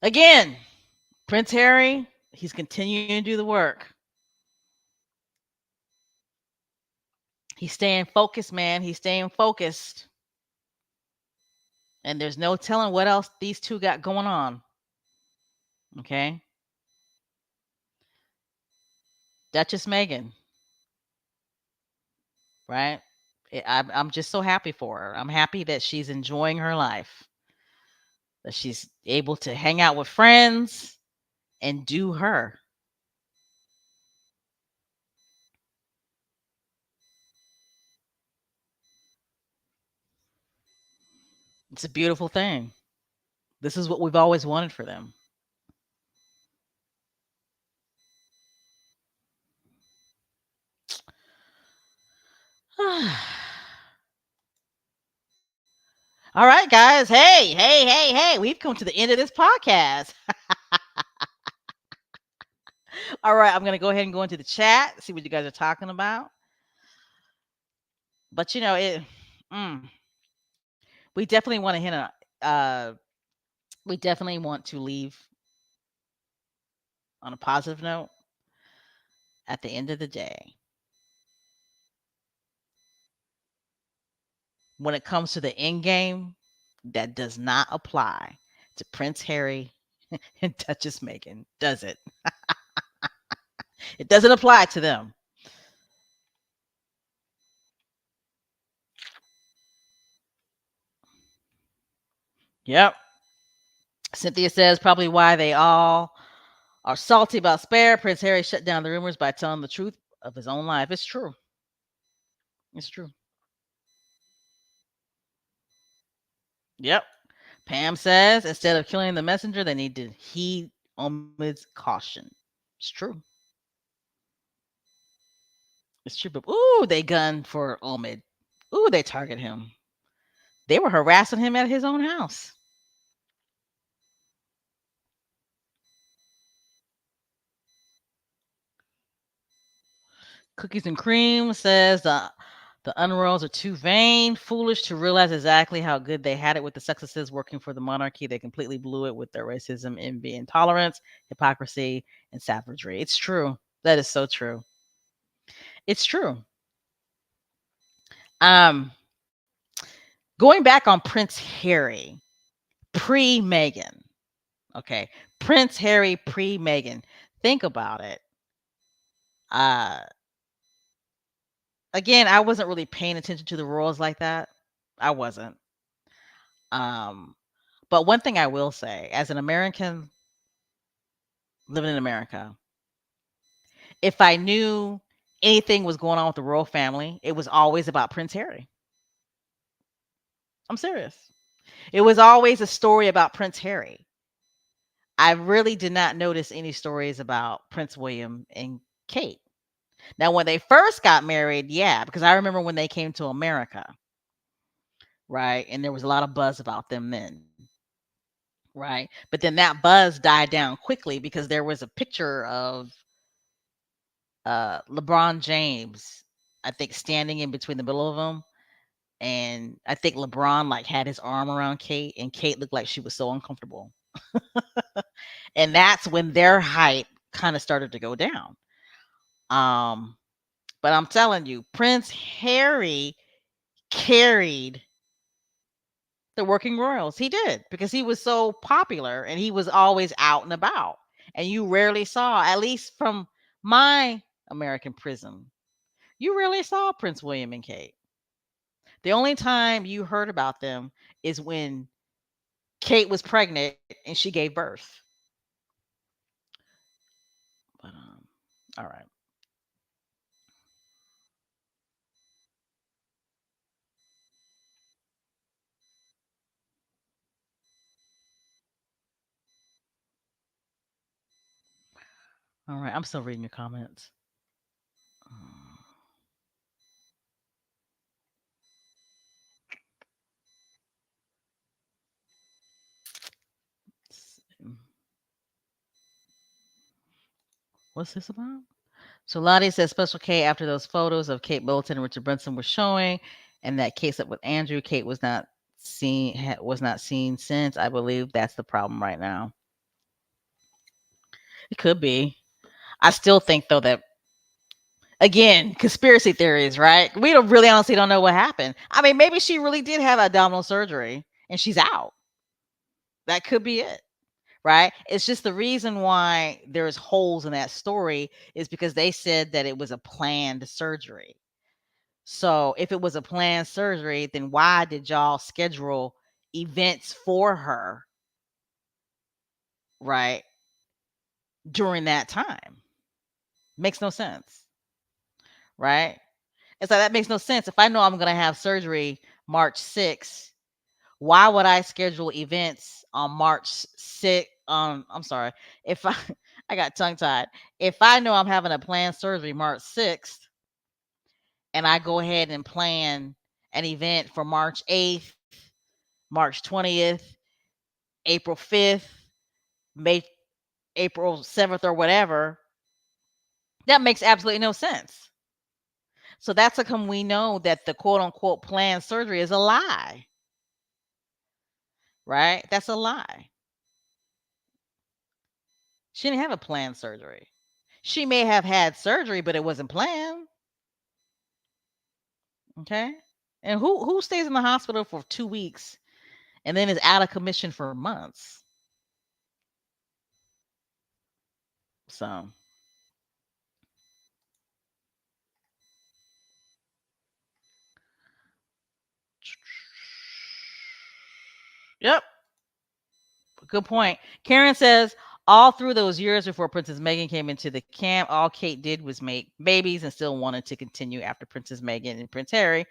Again, Prince Harry, he's continuing to do the work. He's staying focused, man. He's staying focused. And there's no telling what else these two got going on. Okay. Duchess Megan, right? I'm just so happy for her. I'm happy that she's enjoying her life, that she's able to hang out with friends and do her. It's a beautiful thing. This is what we've always wanted for them. All right, guys. Hey, hey, hey, hey. We've come to the end of this podcast. All right, I'm going to go ahead and go into the chat, see what you guys are talking about. But mm, we definitely want to hit a, we definitely want to leave on a positive note. At the end of the day, when it comes to the end game, that does not apply to Prince Harry and Duchess Meghan, does it? It doesn't apply to them. Yep. Cynthia says probably why they all are salty about Spare. Prince Harry shut down the rumors by telling the truth of his own life. It's true. It's true. Yep. Pam says instead of killing the messenger, they need to heed Omid's caution. It's true. It's true. But ooh, they gunned for Omid. Ooh, they target him. They were harassing him at his own house. Cookies and Cream says the Unroyals are too vain, foolish to realize exactly how good they had it with the Sussexes working for the monarchy. They completely blew it with their racism, envy, intolerance, hypocrisy, and savagery. It's true. That is so true. It's true. Um, Going back on Prince Harry, pre Meghan. Okay. Prince Harry pre Meghan. Think about it. Uh Again, I wasn't really paying attention to the royals like that. I wasn't. Um but one thing I will say, as an American living in America, if I knew anything was going on with the royal family, it was always about Prince Harry. I'm serious. It was always a story about Prince Harry. I really did not notice any stories about Prince William and Kate. Now, when they first got married, yeah, because I remember when they came to America, right? And there was a lot of buzz about them then, right? But then that buzz died down quickly because there was a picture of LeBron James, I think, standing in between the middle of them. And I think LeBron like had his arm around Kate, and Kate looked like she was so uncomfortable. And that's when their hype kind of started to go down. Um, but I'm telling you, Prince Harry carried the working royals. He did because he was so popular and he was always out and about. And you rarely saw, at least from my American prison, you rarely saw Prince William and Kate. The only time you heard about them is when Kate was pregnant and she gave birth. But all right. All right. I'm still reading your comments. Um, let's see. What's this about? So Lottie says Special K after those photos of Kate Middleton and Richard Branson were showing, and that case up with Andrew, Kate was not seen since. I believe that's the problem right now. It could be. I still think though that again conspiracy theories, right? We don't really honestly don't know what happened. I mean, maybe she really did have abdominal surgery and she's out. That could be it. Right? It's just the reason why there's holes in that story is because they said that it was a planned surgery. So if it was a planned surgery, then why did y'all schedule events for her, right, during that time? Makes no sense, right? It's like that makes no sense. If I know I'm gonna have surgery March 6th, why would I schedule events on March 6th? I'm sorry. If I I got tongue tied. If I know I'm having a planned surgery March 6th and I go ahead and plan an event for March 8th, March 20th, April 5th, May April 7th or whatever, that makes absolutely no sense. So that's how come we know that the quote unquote planned surgery is a lie, right? That's a lie. She didn't have a planned surgery. She may have had surgery, but it wasn't planned. Okay. And who stays in the hospital for 2 weeks and then is out of commission for months? So yep. Good point. Karen says all through those years before Princess Megan came into the camp, all Kate did was make babies and still wanted to continue after Princess Megan and Prince Harry.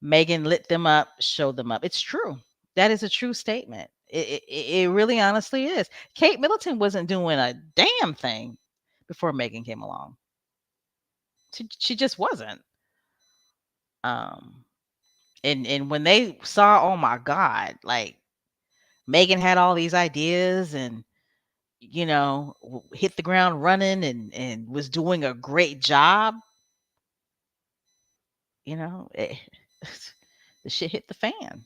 Megan lit them up, showed them up. It's true. That is a true statement. It really honestly is. Kate Middleton wasn't doing a damn thing before Megan came along. She just wasn't. Um, and when they saw, oh my God, like Megan had all these ideas and hit the ground running and was doing a great job. You know, it, the shit hit the fan.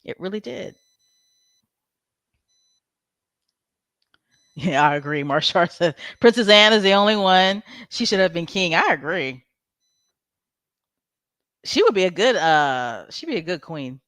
It really did. Yeah, I agree. Marshall said Princess Anne is the only one. She should have been king. I agree. She would be a good she'd be a good queen.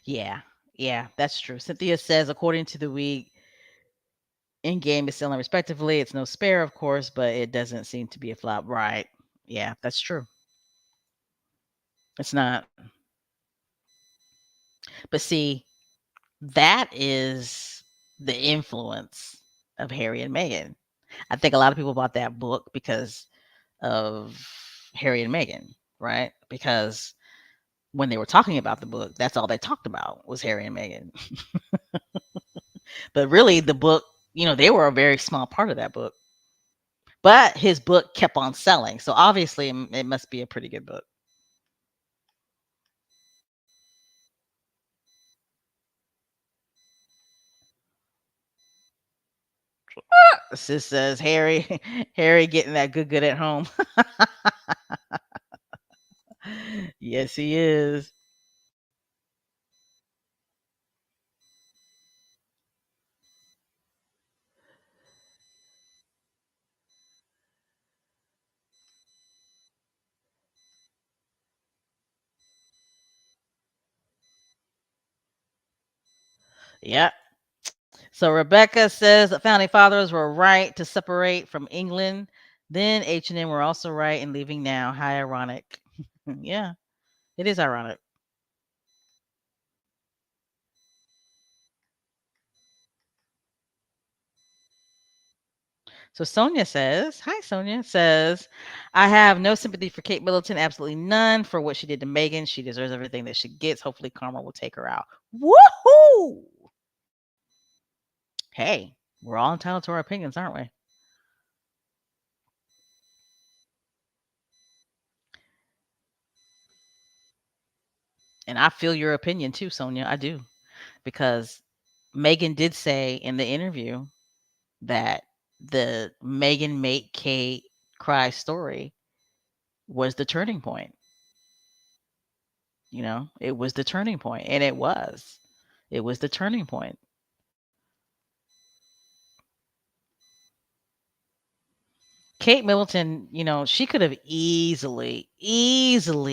Yeah. Yeah, that's true. Cynthia says according to the week, Endgame is selling respectively. It's no spare, of course, but it doesn't seem to be a flop. Right. Yeah, that's true. It's not. But see, that is the influence of Harry and Meghan. I think a lot of people bought that book because of Harry and Meghan, right? Because when they were talking about the book, that's all they talked about was Harry and Meghan. But really, the book, they were a very small part of that book. But his book kept on selling. So obviously, it must be a pretty good book. Sis says Harry, Harry getting that good at home. Yes, he is. Yep. So Rebecca says the founding fathers were right to separate from England. Then H&M were also right in leaving now. How ironic. Yeah, it is ironic. So Sonia says, hi Sonia says, I have no sympathy for Kate Middleton, absolutely none for what she did to Megan. She deserves everything that she gets. Hopefully karma will take her out. Woohoo! Hey, we're all entitled to our opinions, aren't we? And I feel your opinion too, Sonia. I do. Because Megan did say in the interview that the Megan make Kate cry story was the turning point. It was the turning point, and it was. It was the turning point. Kate Middleton, she could have easily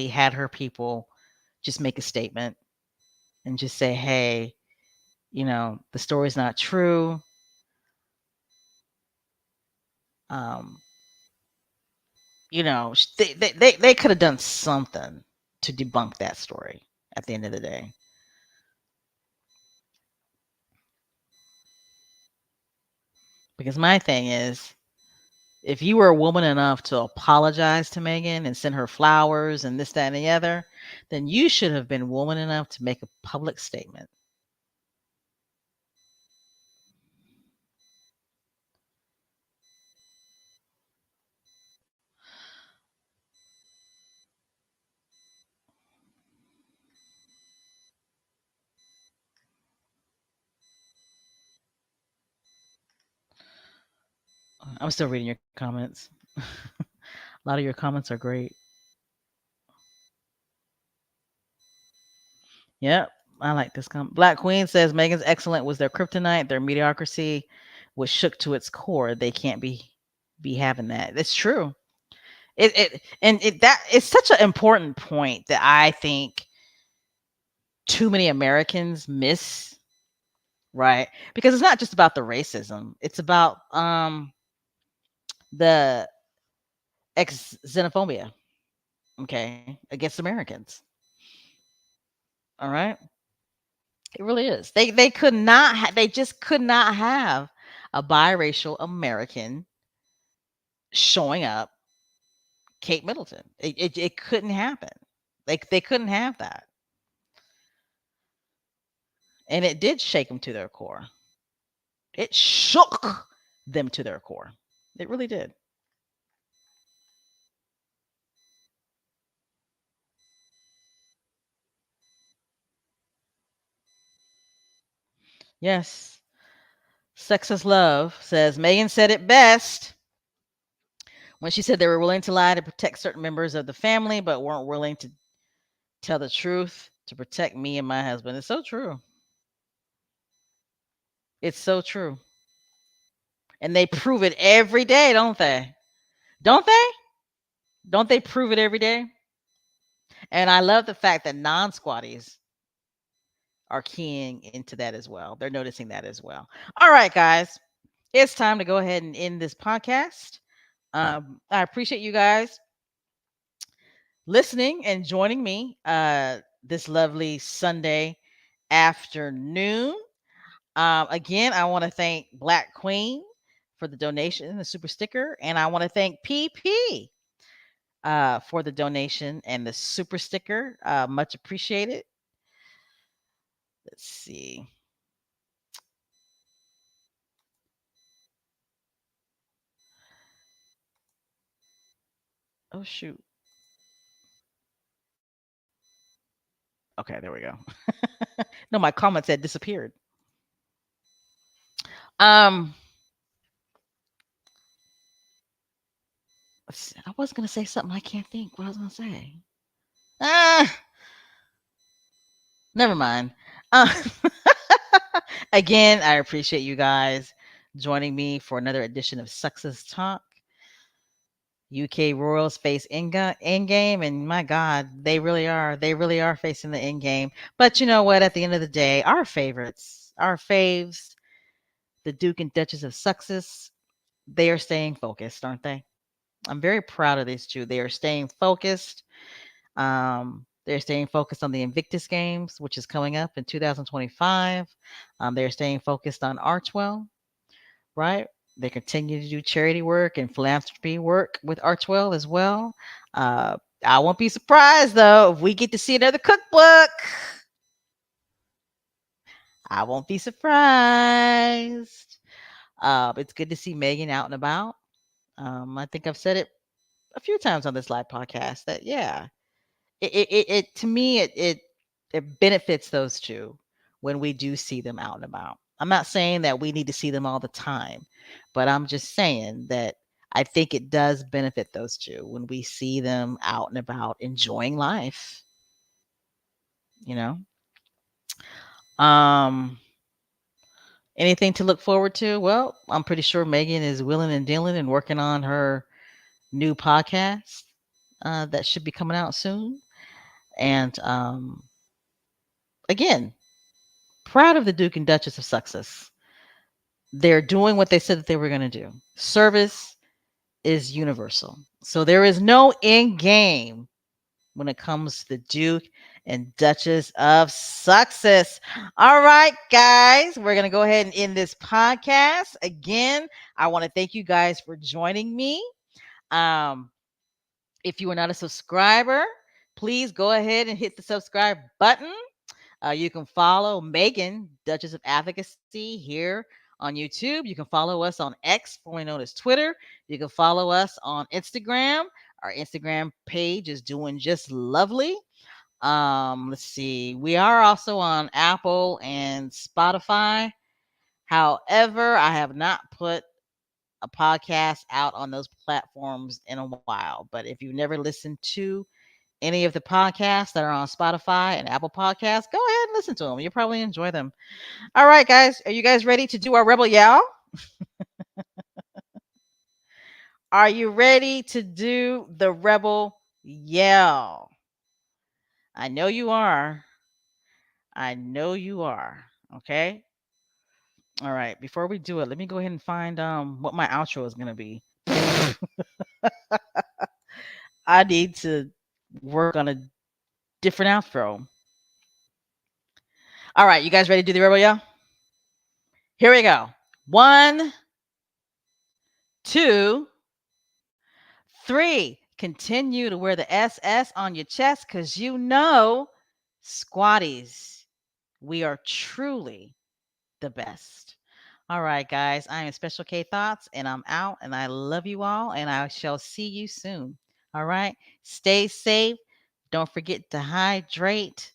had her people just make a statement and just say, "Hey, the story's not true." Um, they could have done something to debunk that story at the end of the day. Because my thing is, if you were a woman enough to apologize to Megan and send her flowers and this, that, and the other, then you should have been woman enough to make a public statement. I'm still reading your comments. A lot of your comments are great. Yep, I like this comment. Black Queen says Megan's excellent was their kryptonite. Their mediocrity was shook to its core. They can't be having that. It's true. That it's such an important point that I think too many Americans miss, right? Because it's not just about the racism. It's about the xenophobia, okay, against Americans. All right? It really is. They could not they just could not have a biracial American showing up Kate Middleton. It couldn't happen. They couldn't have that. And it did shake them to their core. It shook them to their core. It really did. Yes. Sexist Love says Megan said it best when she said they were willing to lie to protect certain members of the family, but weren't willing to tell the truth to protect me and my husband. It's so true. It's so true. And they prove it every day, don't they? Don't they? Don't they prove it every day? And I love the fact that non squatties are keying into that as well. They're noticing that as well. All right, guys, it's time to go ahead and end this podcast. I appreciate you guys listening and joining me this lovely Sunday afternoon. Again, I want to thank Black Queen for the donation, the super sticker, and I want to thank PP for the donation and the super sticker. Much appreciated. Let's see. Oh shoot. Okay, there we go. No, my comments had disappeared. Um, I was gonna say something. I can't think what I was gonna say. Ah, never mind. Uh, again, I appreciate you guys joining me for another edition of Success Talk. UK Royals face Endgame, and my God, they really are facing the Endgame. But you know what? At the end of the day, our favorites, our faves, the Duke and Duchess of Sussex, they are staying focused, aren't they? I'm very proud of these two. They are staying focused. They're staying focused on the Invictus Games, which is coming up in 2025. They're staying focused on Archwell, right? They continue to do charity work and philanthropy work with Archwell as well. Uh, I won't be surprised though if we get to see another cookbook. I won't be surprised. It's good to see Megan out and about. I think I've said it a few times on this live podcast that yeah, it to me it benefits those two when we do see them out and about. I'm not saying that we need to see them all the time, but I'm just saying that I think it does benefit those two when we see them out and about enjoying life, you know. Um anything to look forward to? Well, I'm pretty sure Megan is willing and dealing and working on her new podcast that should be coming out soon. And again, proud of the Duke and Duchess of Sussex. They're doing what they said that they were going to do. Service is universal. So there is no end game when it comes to the Duke and Duchess of Sussex. All right, guys, we're going to go ahead and end this podcast. Again, I want to thank you guys for joining me. Um, if you are not a subscriber, please go ahead and hit the subscribe button. You can follow Megan, Duchess of Advocacy, here on YouTube. You can follow us on X, formerly known as Twitter. You can follow us on Instagram. Our Instagram page is doing just lovely. Let's see. We are also on Apple and Spotify. However, I have not put a podcast out on those platforms in a while. But if you've never listened to any of the podcasts that are on Spotify and Apple Podcasts, go ahead and listen to them. You'll probably enjoy them. All right, guys. Are you guys ready to do our Rebel Yell? Are you ready to do the Rebel Yell? I know you are. I know you are. Okay. All right. Before we do it, let me go ahead and find what my outro is gonna be. I need to work on a different outro. All right, you guys ready to do the Rebel Yell? Here we go. One, two, three. Continue to wear the SS on your chest because you know, squatties, we are truly the best. All right, guys, I am Special K Thoughts, and I'm out, and I love you all, and I shall see you soon. All right, stay safe. Don't forget to hydrate.